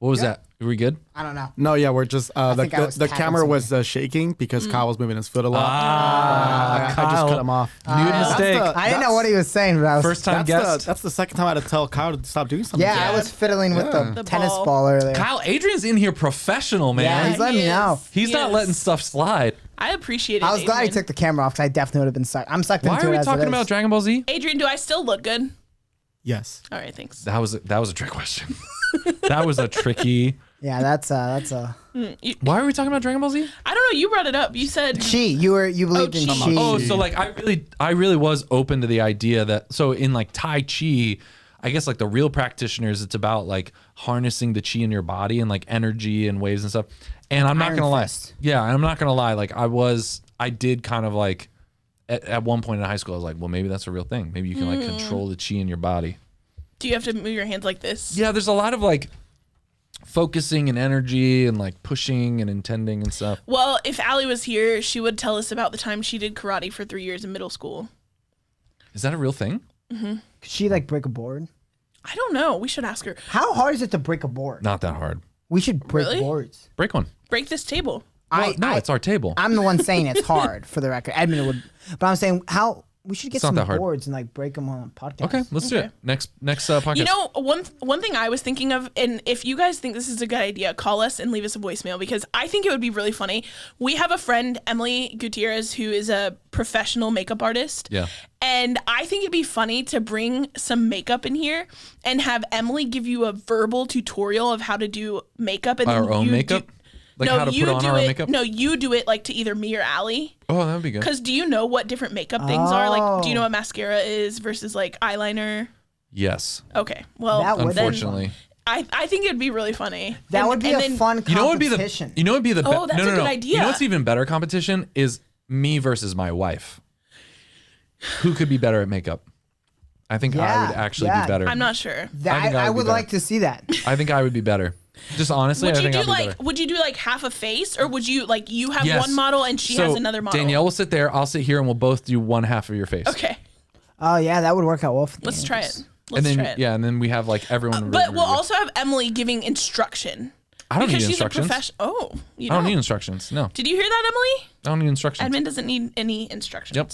What was that? Were we good? I don't know. No, yeah, we're just think I was the tapping camera was shaking because Kyle was moving his foot a lot. I just Kyle. cut him off. New mistake. I didn't know what he was saying, but I was First time That's guest. that's the second time I had to tell Kyle to stop doing something. Yeah, I was fiddling with the The tennis ball. ball earlier. Kyle, Adrian's in here professional, man. Yeah, he's letting me He know. is. He's He not is. letting stuff slide. I appreciate it. I was glad he Adrian. took the camera off because I definitely would have been sucked. I'm sucked Why into are it we as talking it about is. Dragon Ball Z? Adrian, do I still look good? Yes. All right, thanks. That was a trick question. That was a tricky. Yeah, that's a Why are we talking about Dragon Ball Z? I don't know. You brought it up. You said chi. You believed in chi. chi. Oh, so like I really was open to the idea that so in like Tai Chi, I guess like the real practitioners, it's about like harnessing the chi in your body and like energy and waves and stuff. And I'm not Iron gonna lie. Fist. Yeah, I'm not gonna lie. Like I did kind of like at one point in high school, I was like, well, maybe that's a real thing. Maybe you can like control the chi in your body. do you have to move your hands like this? Yeah, there's a lot of like focusing and energy and like pushing and intending and stuff. Well, if Allie was here, she would tell us about the time she did karate for 3 years in middle school. Is that a real thing? Could she like break a board? I don't know. We should ask her. How hard is it to break a board? Not that hard. We should break Really? boards. Break one. Break this table. Well, no, it's our table. I'm the one saying it's hard for the record. Edmund would, but I'm saying how we should get It's not some that hard. boards and like break them on a podcast. Okay, let's do Okay. it. Next podcast. You know, one thing I was thinking of, and if you guys think this is a good idea, call us and leave us a voicemail because I think it would be really funny. We have a friend, Emily Gutierrez, who is a professional makeup artist. Yeah. And I think it'd be funny to bring some makeup in here and have Emily give you a verbal tutorial of how to do makeup. And Our then own you makeup? Do, Like no, how to you put on do our it. makeup? No, you do it like to either me or Allie. Oh, that would be good. Because do you know what different makeup things are? Like, do you know what mascara is versus like eyeliner? Yes. Okay. Well, That would be Unfortunately. I think it'd be really funny. That And- would be and a then- fun You know what would be the competition. you know what would be the Oh, that's a good idea. You know what's even better competition is me versus my wife. Who could be better at makeup? I think I Yeah, would actually yeah. be better. I'm not sure. That, think I would be would better. like to see that. I think I would be better. Just honestly, Would I you think do I'd be like better. would you do like half a face or would you like you have Yes. one model and she So, has another model? Danielle will sit there, I'll sit here, and we'll both do one half of your face. Okay. Oh yeah, that would work out well for the Let's try games. it. And Let's then try it. yeah, and then we have like everyone. But we'll also have Emily giving instruction. I don't because need she's instructions. a professional. Oh, you I don't don't. need instructions. No, Did you hear that, Emily? I don't need instructions. Edmund doesn't need any instructions. Yep.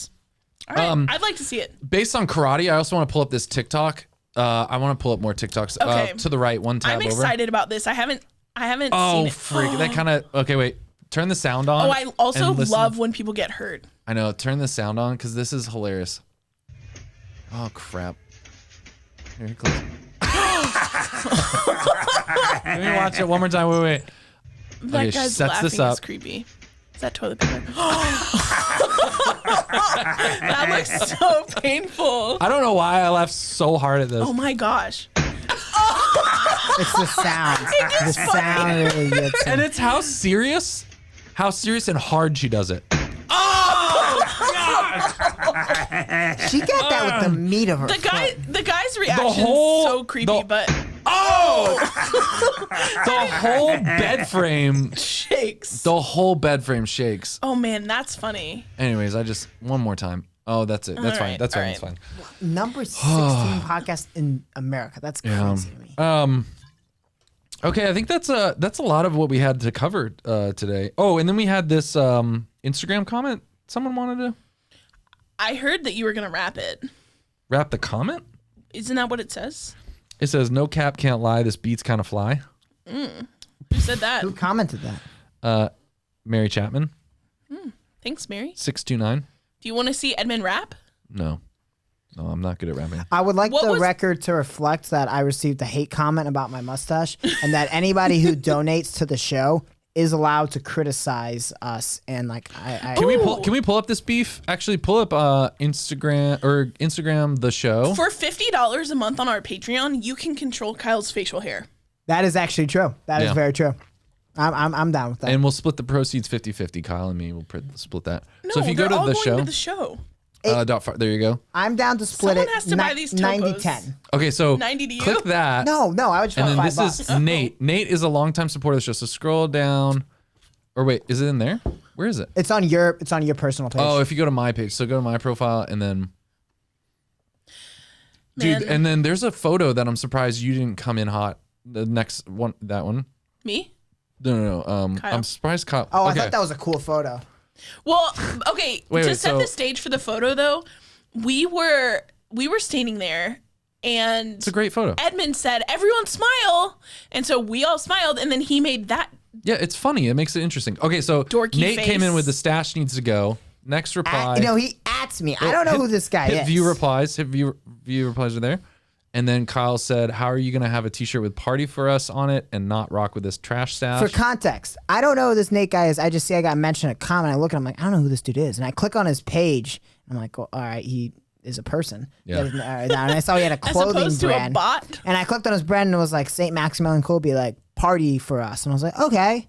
All right. I'd like to see it. Based on karate, I also want to pull up this TikTok. I want to pull up more TikToks. Okay. To the right, one tab I'm over. excited about this. I haven't Oh, seen it. freak! That kind of okay. Wait, turn the sound on. Oh, I also and listen. love when people get hurt. I know. Turn the sound on because this is hilarious. Oh crap! Here, close. Let me watch it one more time. Wait. That Okay, she guy's sets laughing this up. is creepy. Is that toilet paper? That looks so painful. I don't know why I laughed so hard at this. Oh my gosh. It's the sound. The sound really gets And me. it's how serious and hard she does it. She got that with the meat of her The foot. guy's reaction whole- is so creepy, the- but The whole bed frame. shakes. The whole bed frame shakes. Oh man, that's funny. Anyways, one more time. Oh, that's it. That's All fine. right, That's all fine. right. That's fine. Number 16 podcast in America. That's crazy to me. Okay, I think that's a lot of what we had to cover today. Oh, and then we had this Instagram comment. Someone wanted to I heard that you were gonna wrap it. wrap the comment. Isn't that what it says? It says, "No cap, can't lie. This beats kind of fly." Who said that? Who commented that? Mary Chapman, Thanks, Mary. 629. Do you want to see Edmund rap? No, I'm not good at rapping. I would like What the was- record to reflect that I received a hate comment about my mustache and that anybody who donates to the show is allowed to criticize us and like I Can we pull up this beef? Actually, pull up Instagram the show. For $50 a month on our Patreon, you can control Kyle's facial hair. That is actually true. That is very true. I'm down with that. And we'll split the proceeds 50-50. Kyle and me will split that. No, so if you go to all the going show, to the show. there you go. I'm down to split Someone it. has to buy these topos. 90-10. Okay, so 90 to you? click that. No, I would just And want then $5. this is Nate. Nate is a longtime supporter of the show. So scroll down. Or wait, is it in there? Where is it? It's on your personal page. Oh, if you go to my page. So go to my profile and then. Man. Dude, and then there's a photo that I'm surprised you didn't come in hot. The next one, that one. Me? No. Kyle. I'm surprised Kyle. I okay. thought that was a cool photo. Well, okay. Wait, to set so- the stage for the photo, though, we were standing there, and It's a great photo. Edmund said, "Everyone smile," and so we all smiled, and then he made that. Yeah, it's funny. It makes it interesting. Okay, so Dorky Nate came in face. with the stash needs to go. Next reply. He ats me. I don't know who this guy hit is. View replies. Hit view replies are there. And then Kyle said, "How are you going to have a T-shirt with "Party for Us" on it and not rock with this trash stash?" For context, I don't know who this Nate guy is. I just see I got mentioned a comment. I look at him like, I don't know who this dude is. And I click on his page. I'm like, well, all right, he is a person. Yeah. All right, and I saw he had a As clothing opposed to a brand. bot. And I clicked on his brand and it was like St. Maximilian Colby, like "Party for Us." And I was like, okay,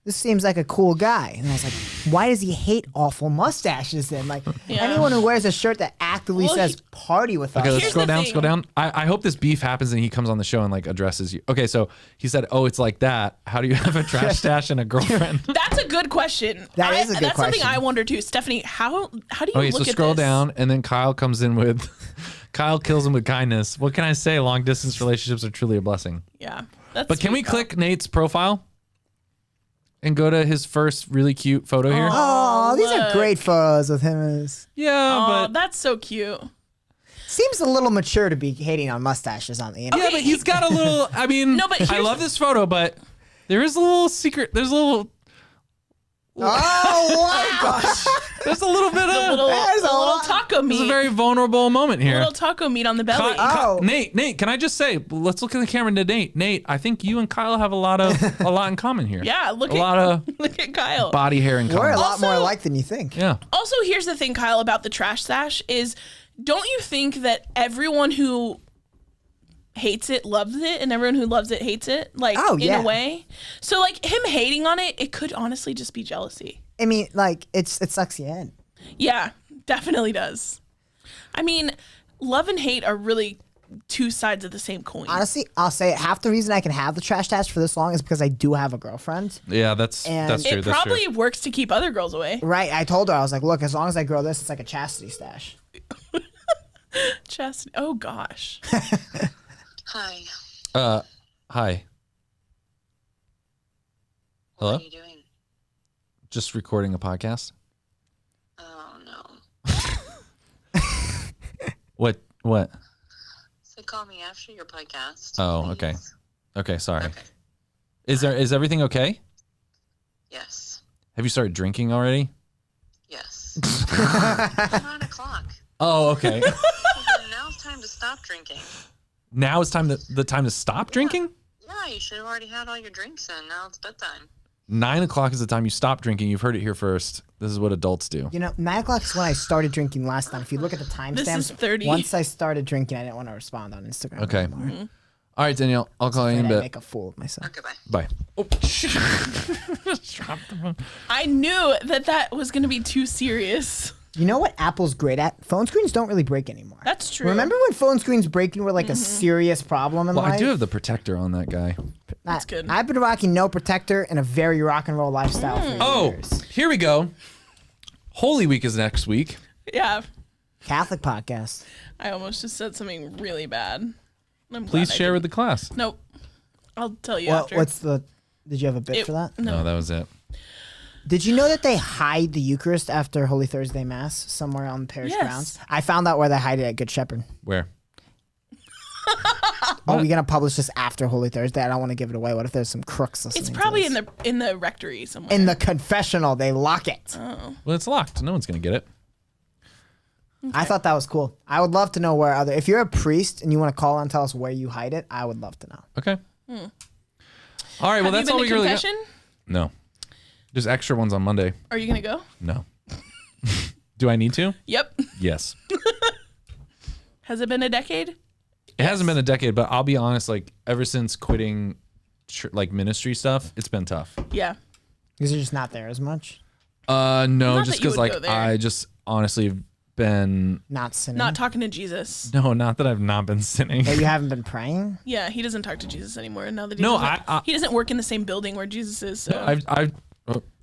this seems like a cool guy. And I was like, why does he hate awful mustaches then? Like anyone who wears a shirt that actively Well, says "Party with Okay, us." let's Here's scroll the down. thing. Scroll down. I hope this beef happens and he comes on the show and like addresses you. Okay, so he said, "Oh, it's like that. How do you have a trash stash and a girlfriend?" That's a good question. That is a good That's something question. I wonder too, Stephanie. How do you Okay, look so at scroll this? down and then Kyle comes in with. Kyle kills him with kindness. What can I say? Long distance relationships are truly a blessing. Yeah, that's. But can we sweet, though. click Nate's profile and go to his first really cute photo here? Oh, these are look. great photos with him. As Yeah, Oh, but that's so cute. seems a little mature to be hating on mustaches on the internet. yeah, but he's got a little. I mean, No, but I here's- love this photo, but there is a little secret. There's a little. Oh wow! There's a little bit A of. little, There's a little lot. taco This is a meat. very vulnerable moment A here. little taco meat on the belly. Oh. Nate, can I just say? Let's look at the camera to Nate. Nate, I think you and Kyle have a lot in common here. Yeah, a lot of look at Kyle. body hair in We're common. a lot Also- more alike than you think. Yeah. Also, here's the thing, Kyle, about the trash stash is, don't you think that everyone who hates it loves it, and everyone who loves it hates it? Like, Oh, in yeah. a way. So, like, him hating on it, it could honestly just be jealousy. I mean, like it sucks you in. Yeah, definitely does. I mean, love and hate are really two sides of the same coin. Honestly, I'll say it. Half the reason I can have the trash stash for this long is because I do have a girlfriend. Yeah, that's And- true. it That's probably true. works to keep other girls away. Right? I told her, I was like, look, as long as I grow this, it's like a chastity stash. Chastity. Oh, gosh. Hi. Hi. Hello? What are you doing? Just recording a podcast. Oh, no. What? So call me after your podcast. Oh, please. okay. Okay, sorry. Okay. Is everything okay? Yes. Have you started drinking already? Yes. It's 9 o'clock. Oh, okay. Well, now it's time to stop drinking. Now it's the time to stop drinking? Yeah, you should have already had all your drinks in. Now it's bedtime. 9 o'clock is the time you stop drinking. You've heard it here first. This is what adults do. You know, 9 o'clock is when I started drinking last time. If you look at the This is timestamps, 30. once I started drinking, I didn't want to respond on Instagram Okay. anymore. Mm-hmm. All right, Danielle. I'll call you in a And I bit. make a fool of myself. Okay, bye. Bye. Oh, shit. Drop the phone. I knew that was going to be too serious. You know what Apple's great at? Phone screens don't really break anymore. That's true. Remember when phone screens breaking were like a serious problem in Well, life? I do have the protector on that guy. That's good. I've been rocking no protector and a very rock and roll lifestyle for Oh, years. here we go. Holy Week is next week. Yeah. Catholic podcast. I almost just said something really bad. I'm Please glad I share with didn't. the class. Nope. I'll tell you Well, after. did you have a bit for that? No, that was it. Did you know that they hide the Eucharist after Holy Thursday Mass somewhere on the parish Yes. grounds? I found out where they hide it at Good Shepherd. Where? Are we gonna publish this after Holy Thursday? I don't want to give it away. What if there's some crooks listening? It's to probably this? in the rectory somewhere. in the confessional. They lock it. Well, it's locked. No one's going to get it. I thought that was cool. I would love to know where other. If you're a priest and you want to call and tell us where you hide it, I would love to know. Okay. All right. Well, Have that's you all been we to really got. confession? No. There's extra ones on Monday. Are you gonna go? No. Do I need to? Yep. Yes. Has it been a decade? It hasn't been a decade, but I'll be honest, like ever since quitting like ministry stuff, it's been tough. Yeah. Because you're just not there as much. No, Not just that you because would like go there. I just honestly have been Not sinning. Not talking to Jesus. no, not that I've not been sinning. But you haven't been praying? Yeah, he doesn't talk to Jesus anymore. Now that No, he doesn't work in the same building where Jesus is. So.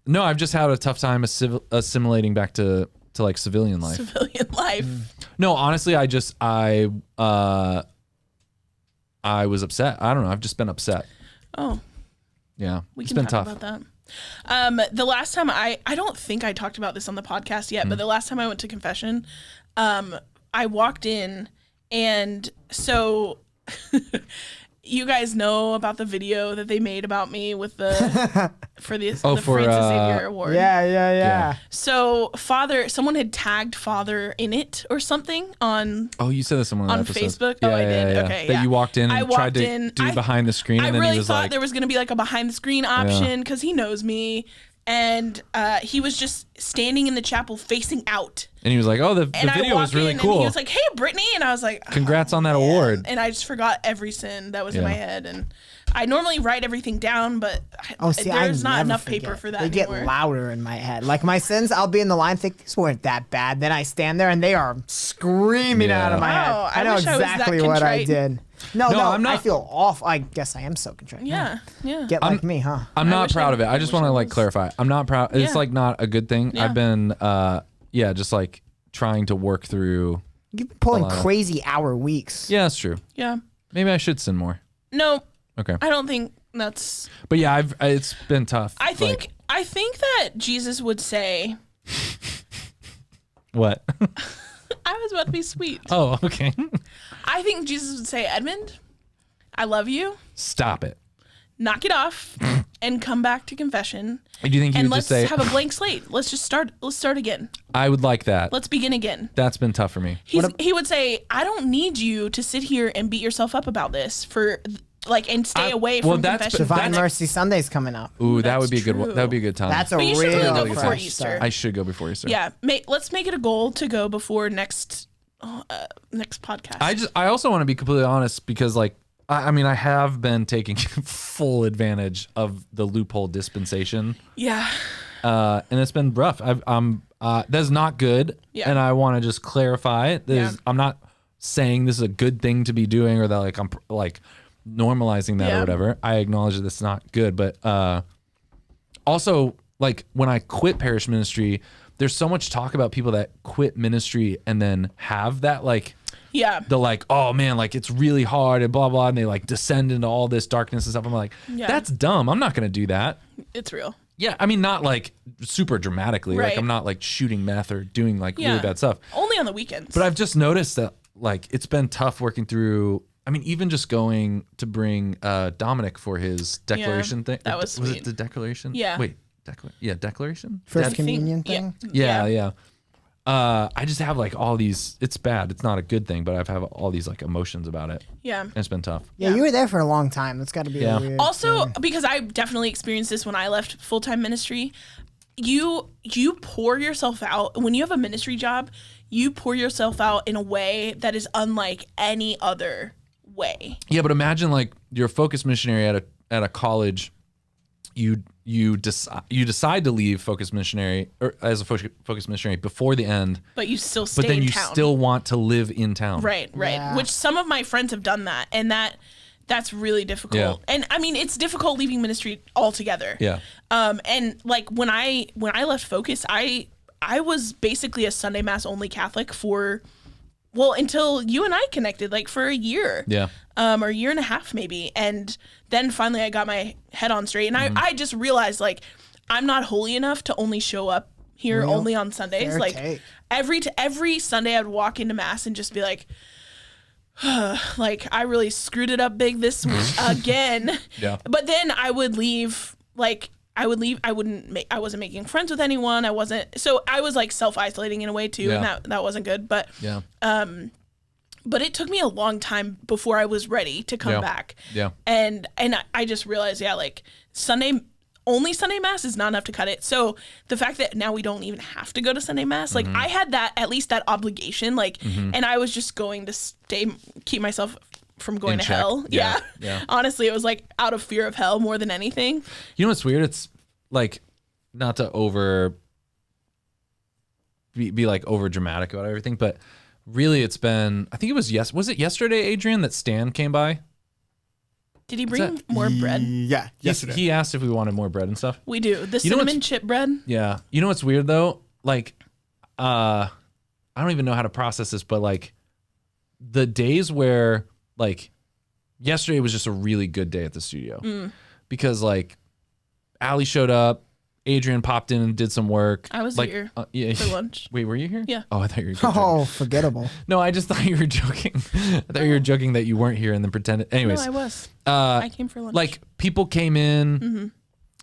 I've just had a tough time assimilating back to like civilian life. Civilian life. No, honestly, I was upset. I don't know. I've just been upset. Oh, Yeah, we it's can been talk tough. about that. The last time I don't think I talked about this on the podcast yet, but the last time I went to confession, I walked in, and so you guys know about the video that they made about me with the for the Francis Xavier Award. Yeah. So someone had tagged Father in it or something on. Oh, you said this in one of the On episodes. Facebook? Oh, I did. Yeah. Okay, That yeah. you walked in I and tried walked to in- do behind the screen, I and then really he was thought like, there was going to be like a behind the screen option because he knows me. And he was just standing in the chapel facing out. and he was like, oh, the And video was really And cool. he was like, hey, Brittany. And I was like, Congrats on that award. And I just forgot every sin that was in Yeah. my head. And I normally write everything down, but there's not I enough never paper forget. for that They anymore. get louder in my head. Like my sins, I'll be in the line, think these weren't that bad. Then I stand there and they are screaming Yeah. out of my head. Wow, I know I wish I was that exactly what I contrite. did. No, I'm not- I feel awful. I guess I am so contrite. Yeah. Get like me, huh? I'm I not wish proud I- of it. I just wish want to I like was. clarify. I'm not proud. It's Yeah. like not a good thing. Yeah. I've been, just like trying to work through. You've been pulling A lot of- crazy hour weeks. Yeah, that's true. Yeah. Maybe I should sin more. No, Okay. I don't think that's. But yeah, it's been tough. I think Like, I think that Jesus would say, what? I was about to be sweet. Oh, okay. I think Jesus would say, Edmund, I love you. Stop it. Knock it off and come back to confession. Do you think he And would let's just say, have a blank slate. Let's start again. I would like that. Let's begin again. That's been tough for me. He would say, I don't need you to sit here and beat yourself up about this and stay away from confession. Divine Mercy Sunday's coming up. Ooh, that that's would be a good one. true. That would be a good time. That's a But you should real really go before fresh Easter. start. I should go before Easter. Yeah, let's make it a goal to go before next podcast. I also want to be completely honest because like I mean I have been taking full advantage of the loophole dispensation. Yeah. And it's been rough. That's not good. Yeah. And I want to just clarify it. Yeah. I'm not saying this is a good thing to be doing or that like I'm like normalizing that or Yeah. whatever. I acknowledge that it's not good, but also like when I quit parish ministry, there's so much talk about people that quit ministry and then have that like Yeah. the like, oh man, like it's really hard and blah blah, and they like descend into all this darkness and stuff. I'm like, Yeah. that's dumb. I'm not gonna do that. It's real. Yeah, I mean, not like super dramatically. Like Right. I'm not like shooting meth or doing like Yeah. really bad stuff. Only on the weekends. But I've just noticed that like it's been tough working through. I mean, even just going to bring Dominic for his declaration thing. that was Was sweet. it the declaration? Yeah. Wait, declaration. First I think- communion thing. Yeah. I just have like all these. It's bad. It's not a good thing, but I've have all these like emotions about it. Yeah. And it's been tough. Yeah, you were there for a long time. That's got to be Yeah. a weird. Also, because I definitely experienced this when I left full-time ministry, you pour yourself out when you have a ministry job. You pour yourself out in a way that is unlike any other way. Yeah, but imagine like you're a focus missionary at a college. You decide to leave focus missionary or as a focus missionary before the end, But you still stay but then in you town. still want to live in town. Right. Yeah. Which some of my friends have done that, and that's really difficult. Yeah. And I mean, it's difficult leaving ministry altogether. Yeah. And like when I left Focus, I was basically a Sunday Mass only Catholic until you and I connected, like for a year. Yeah. Or a year and a half maybe. And then finally I got my head on straight, and I just realized like I'm not holy enough to only show up here only on Sundays. Fair Like take. every Sunday I'd walk into Mass and just be like, like I really screwed it up big this again. Yeah. But then I would leave, I wasn't making friends with anyone. I was like self-isolating in a way too. Yeah. And that wasn't good. But, Yeah. but it took me a long time before I was ready to come Yeah. back. Yeah. And I just realized, like only Sunday Mass is not enough to cut it. So the fact that now we don't even have to go to Sunday Mass, like I had at least that obligation, and I was just going to keep myself from going In to check. hell. Yeah. Honestly, it was like out of fear of hell more than anything. You know what's weird? It's like, not to be like over dramatic about everything, but really it's been, I think it was it yesterday, Adrian, that Stan came by? Did he bring more bread? Yeah, yesterday. He asked if we wanted more bread and stuff. We do. The You know cinnamon what's- chip bread. Yeah. You know what's weird though? Like, I don't even know how to process this, but like the days where like yesterday was just a really good day at the studio because like Allie showed up, Adrian popped in and did some work. I was like, here yeah. for lunch. Wait, were you here? Yeah. Oh, I thought you were joking. Oh, forgettable. No, I just thought you were joking. I thought you were joking that you weren't here and then pretended. Anyways, No, I was. I came for lunch. like people came in.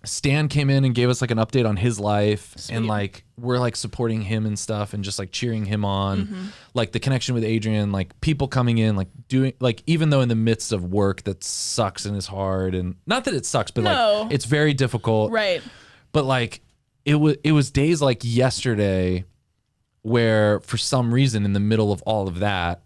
Stan came in and gave us like an update on his life, and like we're like supporting him and stuff and just like cheering him on. Like the connection with Adrian, like people coming in, like doing like, even though in the midst of work that sucks and is hard, and not that it sucks, but No. like it's very difficult. Right. But like it was days like yesterday where for some reason in the middle of all of that,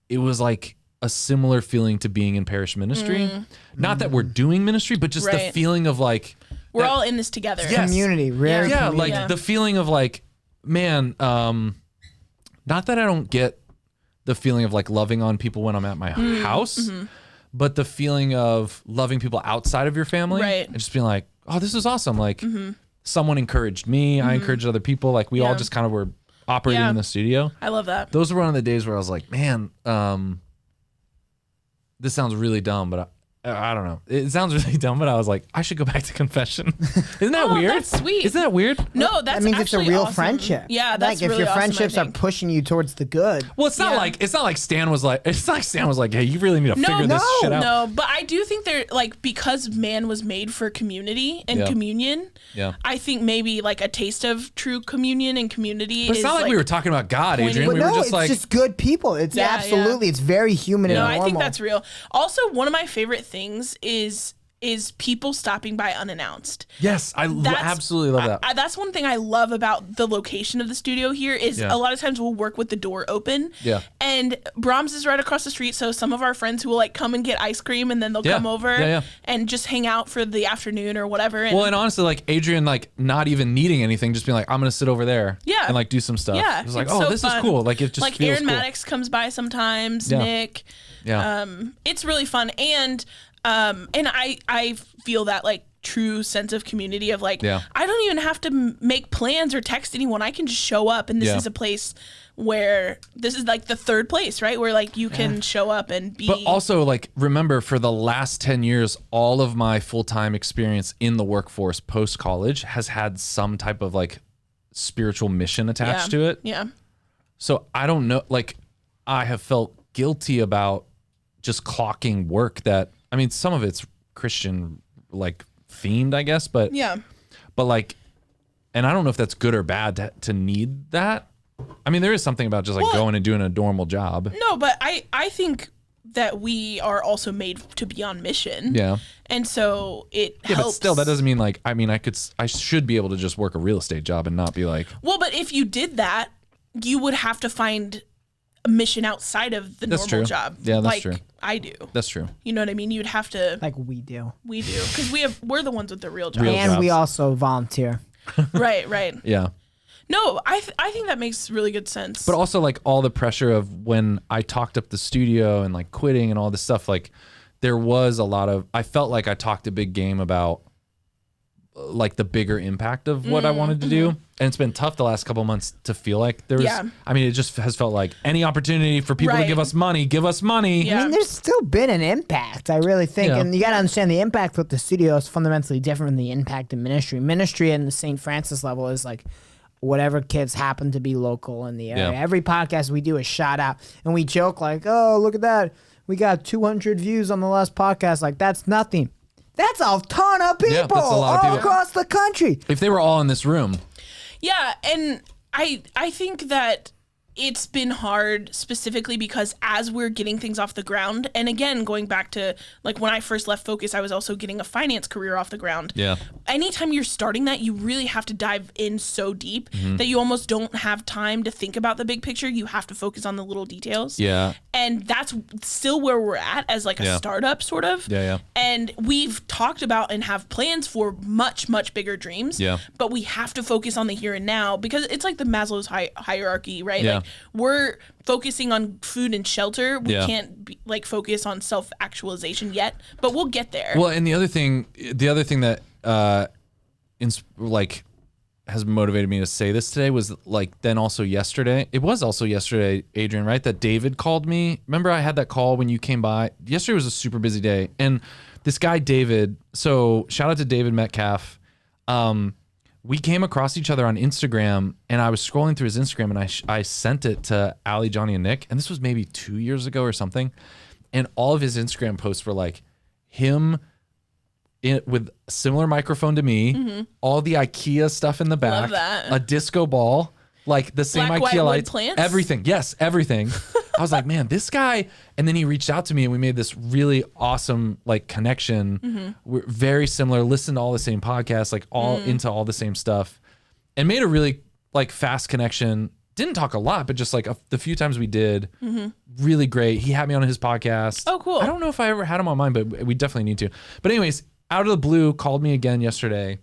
it was like a similar feeling to being in parish ministry. Not that we're doing ministry, but just the Right. feeling of like, We're all in this together. Yes. Community, rare yeah, community. like Yeah. the feeling of like, man, not that I don't get the feeling of like loving on people when I'm at my house, but the feeling of loving people outside of your family, Right. and just being like, oh, this is awesome. Like someone encouraged me, I encouraged other people. Like we all Yeah. just kind of were operating Yeah. in the studio. I love that. Those were one of the days where I was like, man, this sounds really dumb, but I don't know. It sounds really dumb, but I was like, I should go back to confession. Isn't that Oh, weird? that's sweet. Isn't that weird? No, that's That means it's a actually real awesome. friendship. Yeah, that's like if really your awesome, I friendships are think. pushing you towards the good. Well, it's not Yeah. like Stan was like, hey, you really need to figure this shit out. No, but I do think they're like, because man was made for community and Yeah. communion. Yeah. I think maybe like a taste of true communion and community. But it's is not like we were talking about God, Adrian. But We no, were just it's like, just good people. It's Yeah, absolutely, it's very human and No, normal. I think that's real. Also, one of my favorite things is people stopping by unannounced. yes, I absolutely love that. That's one thing I love about the location of the studio here is Yeah. a lot of times we'll work with the door open. Yeah. And Brahms is right across the street, so some of our friends who will like come and get ice cream and then they'll Yeah. come over Yeah. and just hang out for the afternoon or whatever. And Well, and honestly, like Adrian, like not even needing anything, just being like, I'm gonna sit over there, Yeah. and like do some stuff. yeah, It was like, it's oh, so this fun. is cool. Like it just like feels Aaron cool. Maddox comes by sometimes, Yeah. Nick. Yeah. It's really fun, and I feel that like true sense of community of like Yeah. I don't even have to make plans or text anyone. I can just show up, and this Yeah. is a place where this is like the third place, right? Where like you can show up and be. But also, like, remember, for the last 10 years, all of my full-time experience in the workforce post-college has had some type of, like, spiritual mission attached to it. Yeah. So I don't know, like, I have felt guilty about just clocking work that, I mean, some of it's Christian, like, themed, I guess, but Yeah. like, and I don't know if that's good or bad to need that. I mean, there is something about just like Well, going and doing a normal job. No, but I think that we are also made to be on mission. Yeah. And so it Yeah, helps. but still, that doesn't mean like, I mean, I should be able to just work a real estate job and not be like, Well, but if you did that, you would have to find a mission outside of the That's normal true. job. Yeah, that's like true. I do. that's true. You know what I mean? You'd have to. like we do. We do because we're the ones with the real job. Real And we jobs. also volunteer. Right. Yeah. No, I think that makes really good sense. But also like all the pressure of when I talked up the studio and like quitting and all this stuff, like there was a lot of, I felt like I talked a big game about like the bigger impact of what I wanted to do. And it's been tough the last couple of months to feel like there was, Yeah. I mean, it just has felt like any opportunity for people to Right. give us money, give us money. Yeah. I mean, there's still been an impact, I really think. Yeah. And you got to understand the impact with the studio is fundamentally different from the impact in ministry. Ministry in the St. Francis level is like whatever kids happen to be local in the area. Yeah. Every podcast we do is shot out. And we joke like, oh, look at that. We got 200 views on the last podcast. Like, that's nothing. That's a ton of people Yeah, that's a lot of all people. across the country. If they were all in this room, Yeah, and I think that it's been hard specifically because as we're getting things off the ground, and again, going back to like when I first left Focus, I was also getting a finance career off the ground. Yeah. Anytime you're starting that, you really have to dive in so deep that you almost don't have time to think about the big picture. You have to focus on the little details. Yeah. And that's still where we're at as like a startup sort of. Yeah. And we've talked about and have plans for much, much bigger dreams. Yeah. But we have to focus on the here and now because it's like the Maslow's hierarchy, right? Yeah. Like we're focusing on food and shelter. We Yeah. can't like focus on self-actualization yet, but we'll get there. Well, and the other thing that like has motivated me to say this today was like then also yesterday. It was also yesterday, Adrian, right? That David called me. Remember I had that call when you came by? Yesterday was a super busy day. And this guy, David, so shout out to David Metcalf. We came across each other on Instagram and I was scrolling through his Instagram and I sent it to Allie, Johnny, and Nick. And this was maybe 2 years ago or something. And all of his Instagram posts were like him with a similar microphone to me, all the IKEA stuff in the back, Love that. a disco ball, like the same Black, white, IKEA wood lights, plants? everything. Yes, everything. I was like, man, this guy. And then he reached out to me and we made this really awesome like connection. We're very similar, listened to all the same podcasts, like all into all the same stuff, and made a really like fast connection. Didn't talk a lot, but just like the few times we did, really great. He had me on his podcast. Oh, cool. I don't know if I ever had him on mine, but we definitely need to. But anyways, out of the blue, called me again yesterday.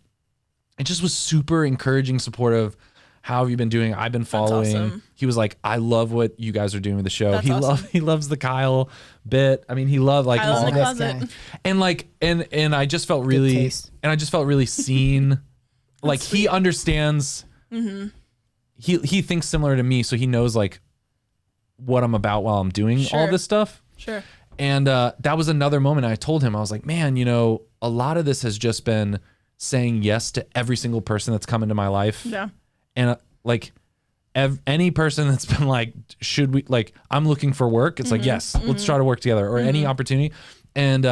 It just was super encouraging, supportive. How have you been doing? I've been following. awesome. He was like, I love what you guys are doing with the show. That's He awesome. he loves the Kyle bit. I mean, he loved like Kyle's all in the that. closet. And like and I just felt really taste. seen. Like he understands. He thinks similar to me, so he knows like what I'm about while I'm doing all Sure. this stuff. Sure. And that was another moment I told him, I was like, man, you know, a lot of this has just been saying yes to every single person that's come into my life. Yeah. And like any person that's been like, should we, like, I'm looking for work. It's like, yes, let's try to work together, or any opportunity. And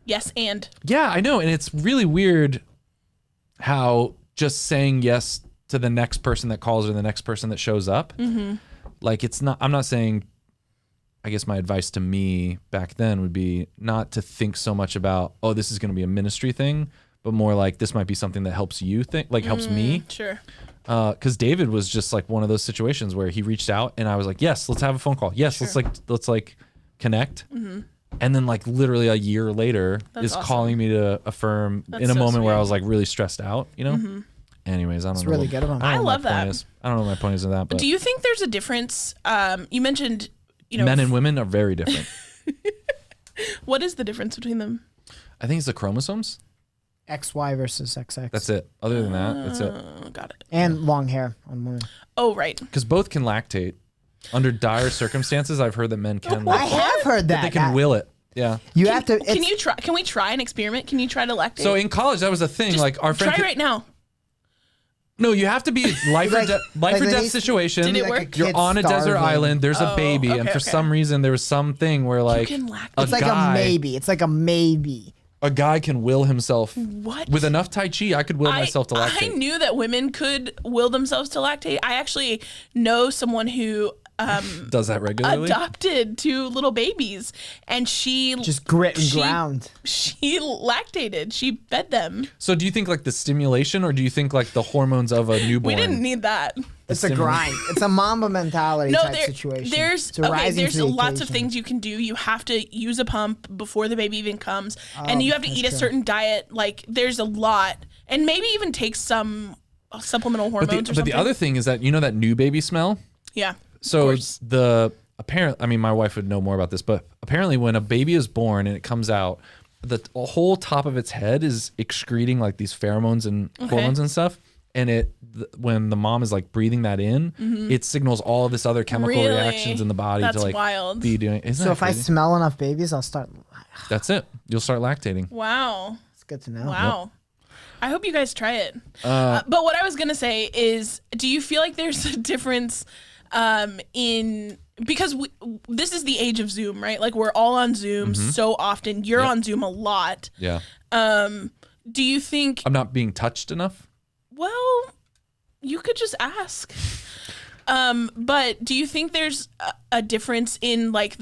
Yes, and yeah, I know. And it's really weird how just saying yes to the next person that calls or the next person that shows up. Like it's not, I'm not saying, I guess my advice to me back then would be not to think so much about, oh, this is going to be a ministry thing, but more like this might be something that helps you think, like helps me. sure. Because David was just like one of those situations where he reached out and I was like, yes, let's have a phone call. Yes, let's connect. And then like literally a year later is awesome. calling me to affirm That's in a so moment where I sweet. was like really stressed out, you know? Anyways, I don't know. really good of him. I don't know I love what my point that. is. I don't know what my point is in that, but Do you think there's a difference? You mentioned, you know, men and women are very different. what is the difference between them? I think it's the chromosomes. XY versus XX. That's it. Other than that, that's it. Oh, got it. And long hair on women. Oh, right. Because both can lactate. Under dire circumstances, I've heard that men can I have heard that. they can will it. Yeah. You have to. Can you try? Can we try an experiment? Can you try to lactate? So in college, that was a thing. Just like our friend. try right now. No, you have to be life or Like- death like when death he's- situation. Did it like a work? kid You're on a desert starving. island. There's a Oh, baby, and okay, for okay. some reason there was something where like can lactate. It's like a maybe. It's like a maybe. a guy can will himself What? with enough Tai Chi. I could will myself to I lactate. knew that women could will themselves to lactate. I actually know someone who Does that regularly? adopted 2 little babies, and she Just grit and ground. She lactated. She fed them. So do you think like the stimulation, or do you think like the hormones of a newborn? We didn't need that. It's a grind. It's a Mamba mentality No, type situation. there's It's a rising there's to the lots of occasion. things you can do. You have to use a pump before the baby even comes, and you have to that's eat a true. certain diet. Like there's a lot, and maybe even take some supplemental hormones or But something. the other thing is that you know that new baby smell. yeah. So course. I mean, my wife would know more about this, but apparently when a baby is born and it comes out, the whole top of its head is excreting like these pheromones and hormones and stuff. And when the mom is like breathing that in, it signals all of this other chemical Really? reactions in the body That's to like wild. be doing. Isn't So that if I crazy? smell enough babies, I'll start. That's it. You'll start lactating. Wow. It's good to know. Wow. I hope you guys try it. But what I was going to say is, do you feel like there's a difference because this is the age of Zoom, right? Like we're all on Zoom so often. You're on Zoom a lot. Yeah. Do you think, I'm not being touched enough. well, you could just ask. But do you think there's a difference in like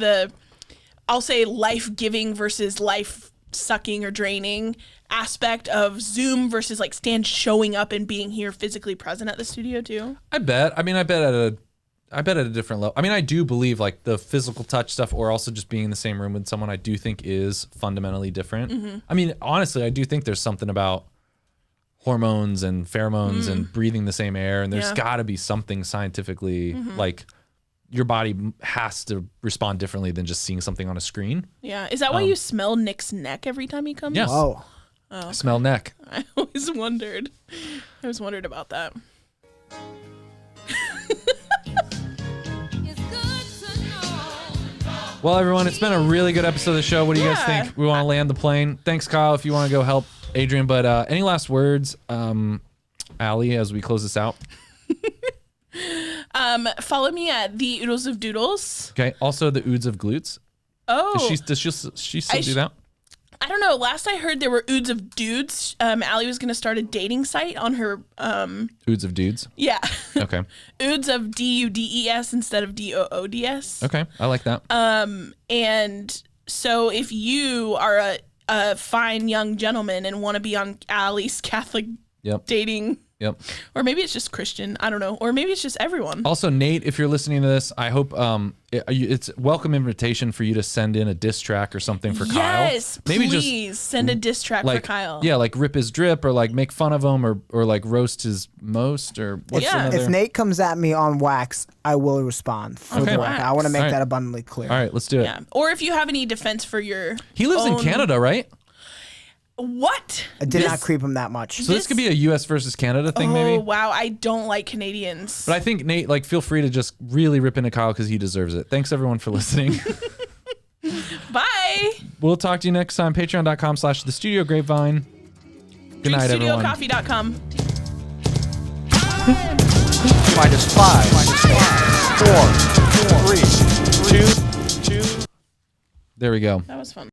I'll say life-giving versus life-sucking or draining aspect of Zoom versus like Stan showing up and being here physically present at the studio too? I bet at a different level. I mean, I do believe like the physical touch stuff or also just being in the same room with someone I do think is fundamentally different. I mean, honestly, I do think there's something about hormones and pheromones and breathing the same air, and there's got to be something scientifically like your body has to respond differently than just seeing something on a screen. Yeah. Is that why you smell Nick's neck every time he comes? Yes. Oh. Okay. Smell neck. I always wondered about that. Well, everyone, it's been a really good episode of the show. What do you guys think? We want to land the plane. Thanks, Kyle, if you want to go help Adrian. But any last words, Allie, as we close this out? Follow me at the Oodles of Doodles. Okay. Also, the Oods of Glutes. Oh. Does she still do that? I don't know. Last I heard, there were Oods of Dudes. Allie was going to start a dating site on her. Oods of Dudes? Yeah. Okay. Oods of DUDES instead of DOODS. Okay. I like that. And so if you are a fine young gentleman and want to be on Allie's Catholic dating. Yep. Or maybe it's just Christian. I don't know. Or maybe it's just everyone. Also, Nate, if you're listening to this, I hope it's a welcome invitation for you to send in a diss track or something for Kyle. Yes, maybe please send a diss track for Kyle. Yeah, like rip his drip or like make fun of him or like roast his most or what's another? If Nate comes at me on wax, I will respond. For the record. I want to make that abundantly clear. All right, let's do it. Yeah. Or if you have any defense for your He lives in Canada, right? What? I did not creep him that much. So this could be a U.S. versus Canada thing, maybe? Oh, wow. I don't like Canadians. But I think, Nate, like, feel free to just really rip into Kyle because he deserves it. Thanks, everyone, for listening. Bye. We'll talk to you next time. Patreon.com/The Grapevine. Good night, everyone. DrinkStudioCoffee.com. -5, -4, -3, 2. There we go. That was fun.